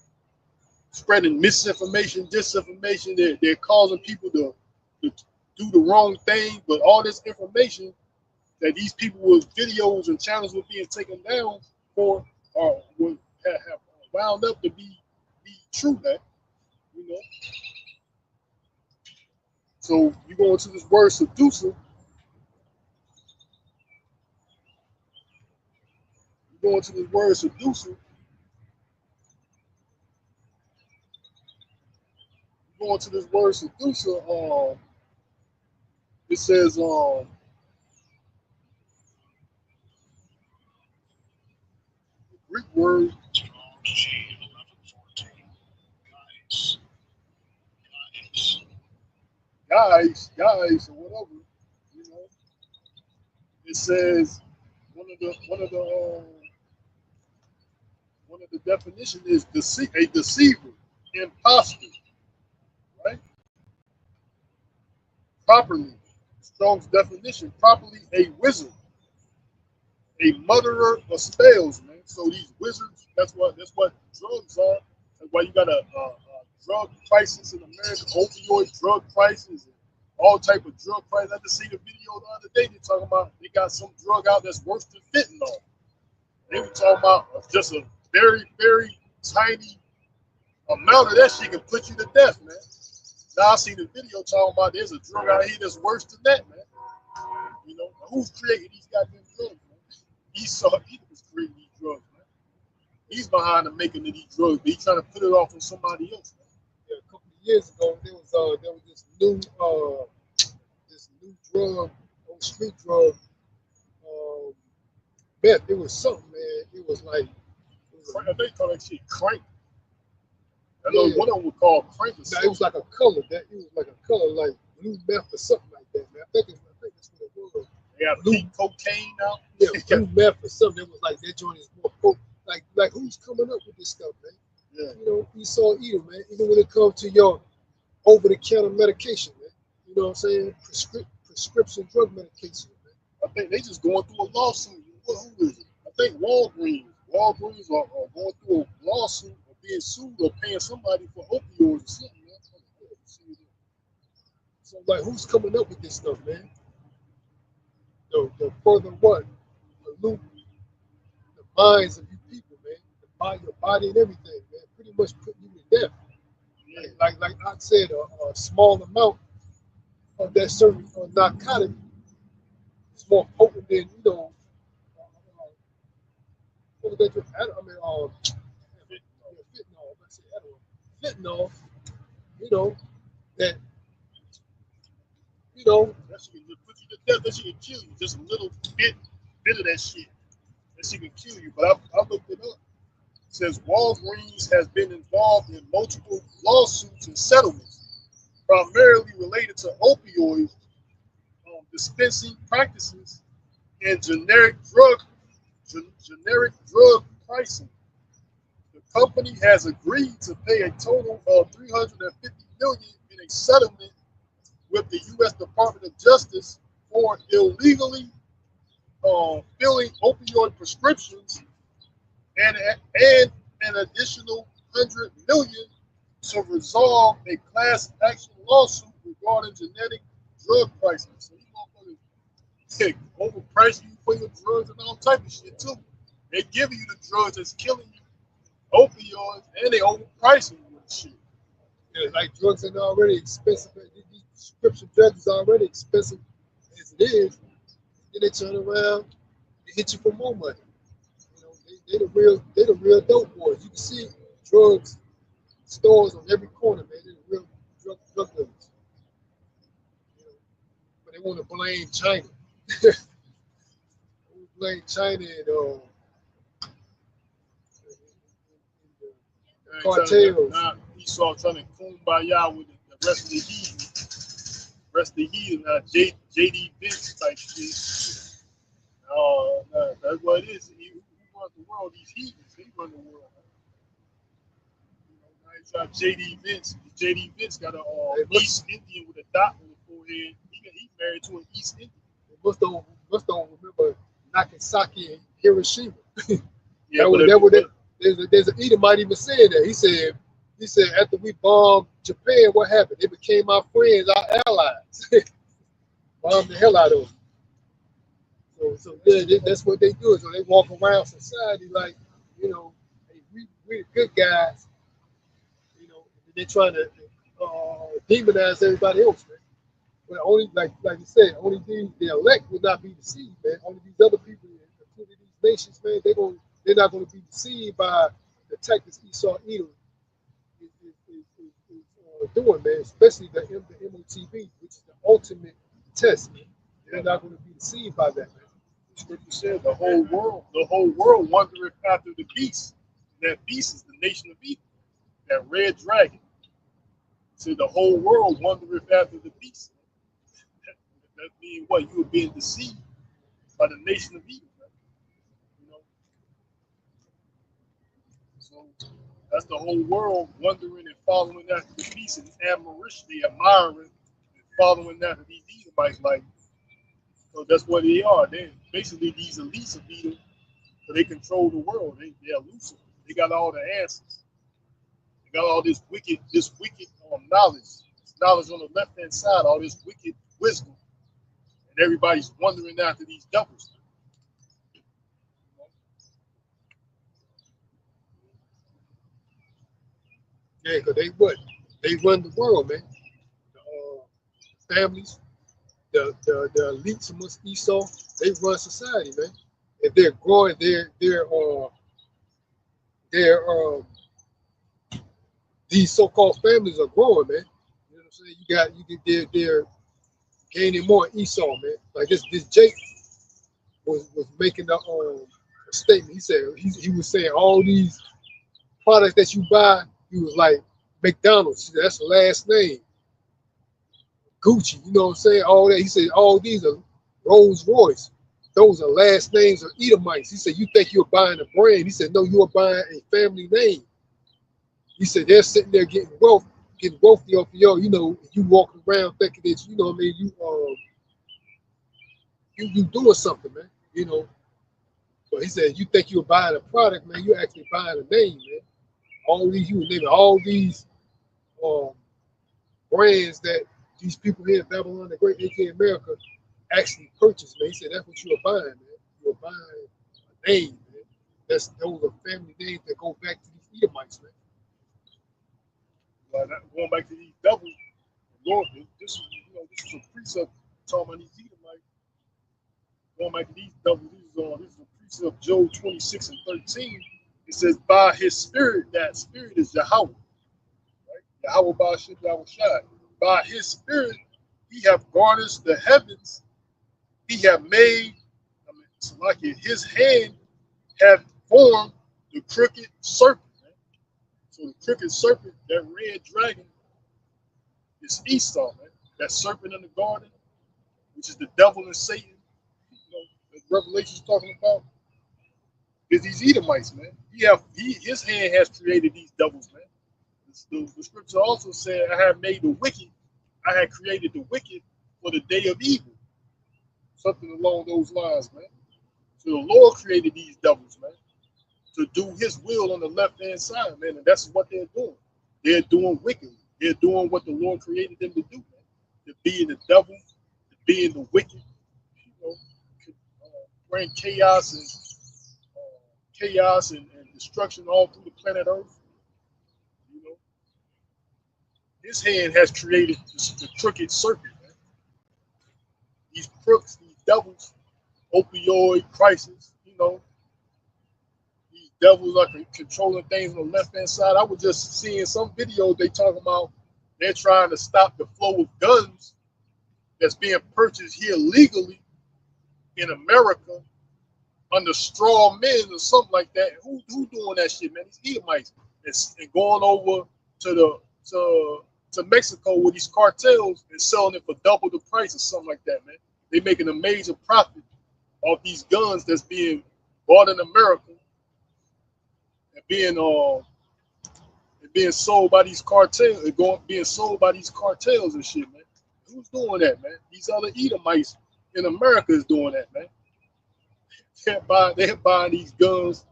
spreading misinformation, disinformation. They're causing people to do the wrong thing, but all this information that these people with videos and channels were being taken down for would have wound up to be true, man. You know. So you go into this word seducer. You go into this word seducer. Going to this word seducer, it says the Greek word guys, or whatever, you know. It says one of the definition is a deceiver, imposter, right? properly, Strong's definition, properly a wizard, a mutterer of spells, man. So these wizards, that's what drugs are. That's why you got a drug crisis in America, opioid drug crisis, and all type of drug crisis. I just seen a video the other day. They talking about they got some drug out that's worse than fentanyl. They were talking about just a very, very tiny amount of that shit can put you to death, man. Now I seen the video talking about there's a drug out here that's worse than that, man. You know, who's creating these goddamn drugs, man? Esau was creating these drugs, man. He's behind the making of these drugs, but he's trying to put it off on somebody else, man. Yeah, a couple of years ago, there was this new drug, old street drug, meth. It was something, man. It was like, They call that shit crank. I know one of them was called crank. Now, it was like a color. It was like a color, like blue meth or something like that, man. I think that's what it was. They got pink cocaine now. Yeah, blue meth or something. It was like that joint is more potent. Like who's coming up with this stuff, man? Yeah. You know, Esau Edom, man. Even when it comes to your over-the-counter medication, man. You know what I'm saying? Prescription drug medication, man. I think they just going through a lawsuit. Who is it? I think Walgreens are going through a lawsuit or being sued or paying somebody for opioids or something, man. So, like, who's coming up with this stuff, man? The further what? Pollute the minds of you people, man. Your body and everything, man. Pretty much putting you to death. Yeah. Like I said, a small amount of that certain narcotic is more potent than, you know, what was that? Fentanyl, you know, that, you know, that shit can just put you to death. That shit can kill you. Just a little bit of that shit. That shit can kill you. But I looked it up. It says Walgreens has been involved in multiple lawsuits and settlements, primarily related to opioids, dispensing practices, and generic drug pricing. The company has agreed to pay a total of $350 million in a settlement with the U.S. Department of Justice for illegally filling opioid prescriptions, and an additional $100 million to resolve a class action lawsuit regarding genetic drug pricing. So you motherfuckers overprice you for your drugs and all type of shit too. They give you the drugs that's killing you, opioids, and they overpricing you and shit. Yeah, like drugs are already expensive. These prescription drugs is already expensive as it is. Then they turn around and hit you for more money. You know, they the real dope boys. You can see drugs stores on every corner, man. They're the real drug dealers. You know, but they want to blame China. Blame China and cartels. Now Esau trying to kumbaya with the rest of the heathen. JD Vance type shit. That's what it is. He runs the world. These heathens, he run the world. Now he's got JD Vance. JD Vance got a East Indian with a dot on the forehead. He married to an East Indian. Must don't remember Nagasaki and Hiroshima. Yeah, there's an Edomite even saying that. He said after we bombed Japan, what happened? They became our friends, our allies. Bombed the hell out of them. So yeah, that's what they do. So they walk around society like, you know, hey, we the good guys. You know, they're trying to demonize everybody else, man. But only like you said, only the elect will not be deceived, man. Only these other people, including these nations, man, they're not going to be deceived by the tactics Esau Edom is doing, man. Especially the MOTB, which is the ultimate test, man. They're not going to be deceived by that, man. The scripture said the whole world wondereth after the beast. And that beast is the nation of Edom, that red dragon. So the whole world wondereth after the beast. That means what? You were being deceived by the nation of Edom, right? You know? So that's the whole world wondering and following after the beast and admiration, they admiring and following after these Edomites, like, so that's what they are. They basically these elites of Edom, so they control the world. They're Lucifer. They got all the answers. They got all this wicked knowledge. This knowledge on the left hand side, all this wicked wisdom, and everybody's wandering after these devils. Yeah, because they what? They run the world, man. The families, the elites amongst Esau, they run society, man. If they're growing, these so-called families are growing, man. You know what I'm saying? They're gaining more Esau, man. Like this Jake was making a statement. He said he was saying all these products that you buy, he was like McDonald's. That's the last name. Gucci, you know what I'm saying? All that. He said all these are Rolls Royce. Those are last names of Edomites. He said, you think you're buying a brand? He said, no, you are buying a family name. He said they're sitting there getting wealthy off of you walking around thinking that, you know what I mean, you doing something, man. You know. But he said, you think you're buying a product, man, you're actually buying a name, man. All these brands that these people here in Babylon, the Great, aka America, actually purchased, man. He said that's what you are buying, man. You're buying a name, man. Those are family names that go back to these Edomites, man. Going back to these devils, Lord, this is a precept talking about these Edomites. Going back to these devils, this is a precept, Job 26 and 13. It says, by his spirit, that spirit is Yahweh. Right? Yahweh Ba'ashim Yahushai. By his spirit, he have garnished the heavens. He have made, it's like his hand have formed the crooked serpent. Right? So the crooked serpent, that red dragon, is Esau, man. That serpent in the garden, which is the devil and Satan, that Revelation's talking about, is these Edomites, man. His hand has created these devils, man. The scripture also said, I have made the wicked, I had created the wicked for the day of evil. Something along those lines, man. So the Lord created these devils, man, to do his will on the left-hand side, man. And that's what they're doing. They're doing wickedly. They're doing what the Lord created them to do, man. To be in the devil, to be in the wicked, bring chaos and destruction all through the planet Earth. You know, his hand has created the crooked serpent, man. These crooks, these devils, opioid crisis, these devils are controlling things on the left-hand side. I was just seeing some videos they talking about they're trying to stop the flow of guns that's being purchased here legally in America under straw men or something like that. Who doing that shit, man? These Edomites and going over to Mexico with these cartels and selling it for double the price or something like that, man. They making a major profit off these guns that's being bought in America and being sold by these cartels and being sold by these cartels and shit, man. Who's doing that, man? These other Edomites in America is doing that, man. They're buying these guns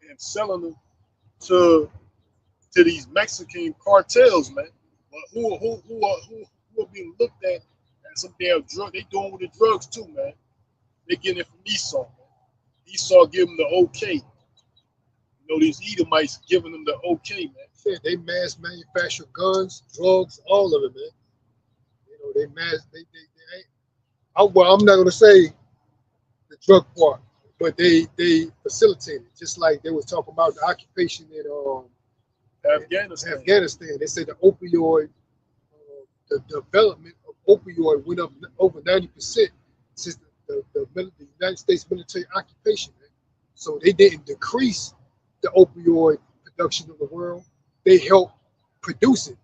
and selling them to these Mexican cartels, man. But who are being looked at as some damn drug? They doing with the drugs too, man. They getting it from Esau, man. Esau giving them the okay. These Edomites giving them the okay, man. Yeah, they mass manufacture guns, drugs, all of it, man. They I'm not gonna say the drug part, but they facilitate it. Just like they was talking about the occupation in Afghanistan. They said the opioid, the development of opioid went up over 90% since the United States military occupation, man. So they didn't decrease the opioid production of the world. They helped produce it,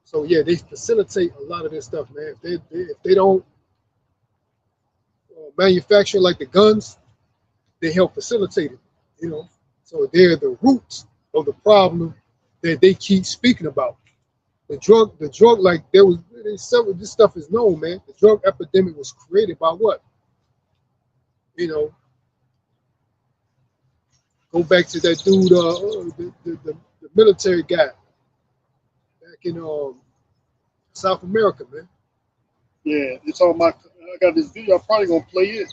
So yeah, they facilitate a lot of this stuff, man. If they don't manufacture like the guns, they help facilitate it, So they're the roots of the problem that they keep speaking about. the drug, like this stuff is known, man. The drug epidemic was created by what? You know, go back to that dude, the military guy back in South America, man. Yeah, it's on my. I got this video. I'm probably gonna play it.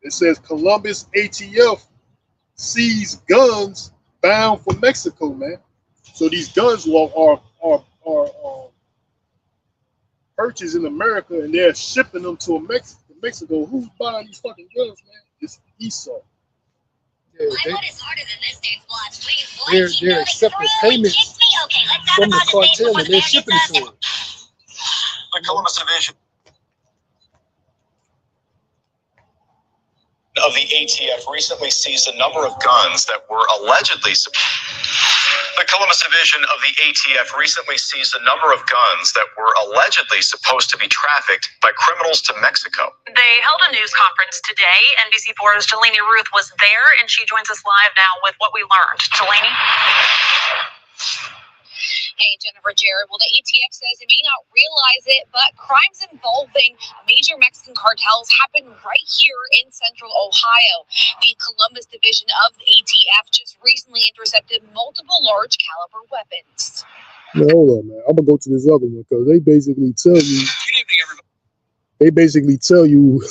It says Columbus ATF seized guns bound for Mexico, man. So these guns are purchased in America, and they're shipping them to Mexico. Who's buying these fucking guns, man? It's Esau. Yeah, they're accepting payments from the cartel, and they're shipping it to them. The Columbus Division of the ATF recently seized a number of guns that were allegedly. The Columbus Division of the ATF recently seized a number of guns that were allegedly supposed to be trafficked by criminals to Mexico. They held a news conference today. NBC4's Delaney Ruth was there, and she joins us live now with what we learned. Delaney? Hey, Jennifer Jared. Well, the ATF says it may not realize it, but crimes involving major Mexican cartels happen right here in central Ohio. The Columbus Division of the ATF just recently intercepted multiple large caliber weapons. Now, hold on, man. I'm gonna go to this other one because they basically tell you. Good evening, everybody. They basically tell you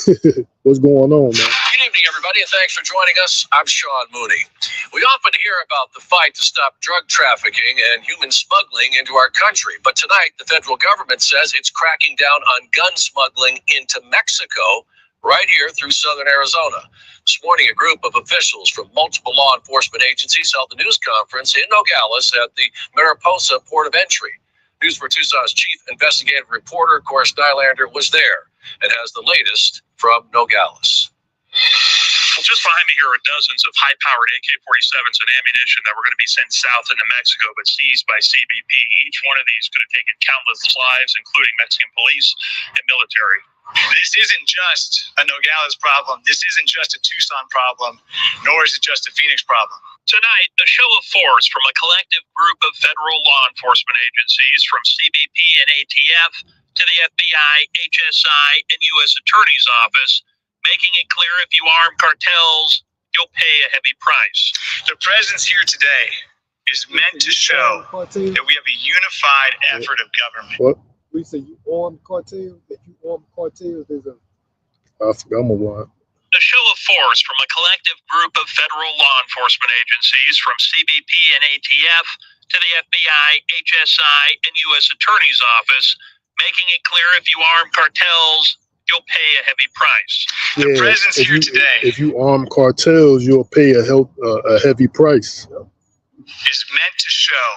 what's going on, man. Good evening, everybody, and thanks for joining us. I'm Sean Mooney. We often hear about the fight to stop drug trafficking and human smuggling into our country, but tonight the federal government says it's cracking down on gun smuggling into Mexico right here through southern Arizona. This morning, a group of officials from multiple law enforcement agencies held a news conference in Nogales at the Mariposa port of entry. News for Tucson's chief investigative reporter, Cora Nylander, was there and has the latest from Nogales. Well, just behind me here are dozens of high-powered AK-47s and ammunition that were going to be sent south into Mexico, but seized by CBP. Each one of these could have taken countless lives, including Mexican police and military. This isn't just a Nogales problem. This isn't just a Tucson problem, nor is it just a Phoenix problem. Tonight, a show of force from a collective group of federal law enforcement agencies, from CBP and ATF to the FBI, HSI, and U.S. Attorney's Office, making it clear if you arm cartels, you'll pay a heavy price. The presence here today is meant to show that we have a unified effort of government. What? We say you arm cartels. If you arm cartels, there's a. I forgot my one. A show of force from a collective group of federal law enforcement agencies, from CBP and ATF to the FBI, HSI, and U.S. Attorney's Office, making it clear if you arm cartels, you'll pay a heavy price. The presence here today, if you arm cartels, you'll pay a heavy price. Is meant to show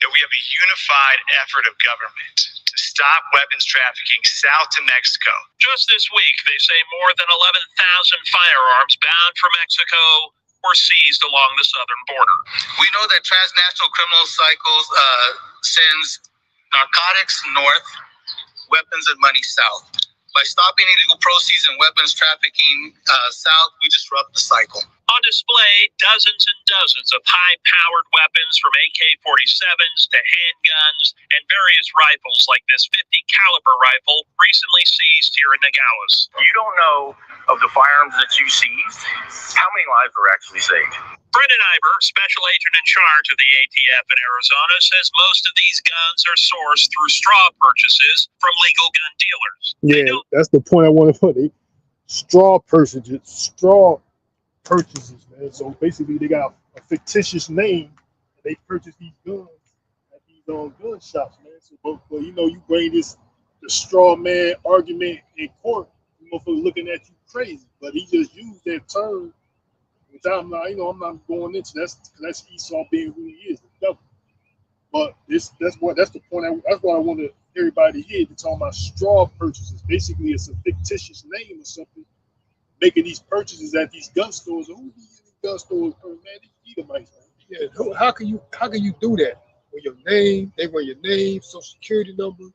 that we have a unified effort of government to stop weapons trafficking south to Mexico. Just this week, they say more than 11,000 firearms bound for Mexico were seized along the southern border. We know that transnational criminal cycles sends narcotics north, weapons and money south. By stopping illegal proceeds and weapons trafficking south, we disrupt the cycle. On display, dozens and dozens of high-powered weapons, from AK-47s to handguns and various rifles like this 50-caliber rifle recently seized here in Nogales. You don't know of the firearms that you seized? How many lives were actually saved? Brendan Iber, special agent in charge of the ATF in Arizona, says most of these guns are sourced through straw purchases from legal gun dealers. Yeah, that's the point I want to put. Straw purchases, man. So basically, they got a fictitious name, and they purchase these guns at these gun shops, man. So, but you know, you bring the straw man argument in court, you know, for looking at you crazy. But he just used that term, which I'm not going into. That's Esau being who he is, the devil. But that's the point. That's what I want everybody to hear. To talk about straw purchases. Basically, it's a fictitious name or something, making these purchases at these gun stores. Who these gun stores, man? These Edomites, man. Yeah, how can you do that? With your name, they want your name, social security number,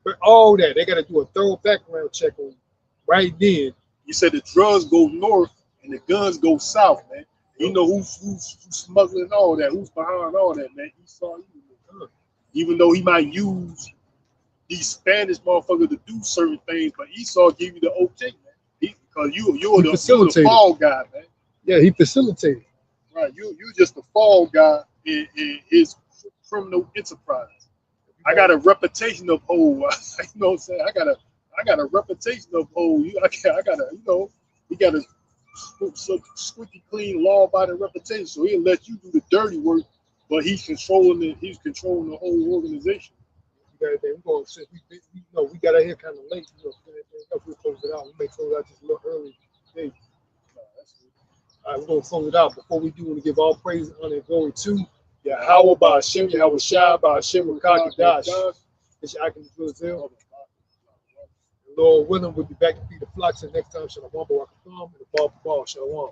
but all that they got to do a thorough background check on right then. You said the drugs go north and the guns go south, man. You know who's smuggling all that, who's behind all that, man. Esau, even though he might use these Spanish motherfuckers to do certain things, but Esau give you the okay, man. Because you're the fall guy, man. Yeah, he facilitated. Right, you just the fall guy in his criminal enterprise. I got a reputation of hold. You know what I'm saying? I got a reputation of hold. I got a, you know, he got a squeaky clean, law-abiding reputation. So he'll let you do the dirty work, but he's controlling the whole organization. We're going to we got out here kind of late. You know, we'll close it out. We may close out just a little early today. All right, we're going to close it out. Before we do, we want to give all praise, honor, and glory to Yahweh, by Hashem, Yahweh Shai, by Hashem, Rakakadash. It's Yakin Brazil. Lord willing, we'll be back to feed the flocks. And next time, Shalom, Barakatham, and the ball for ball. Shalom.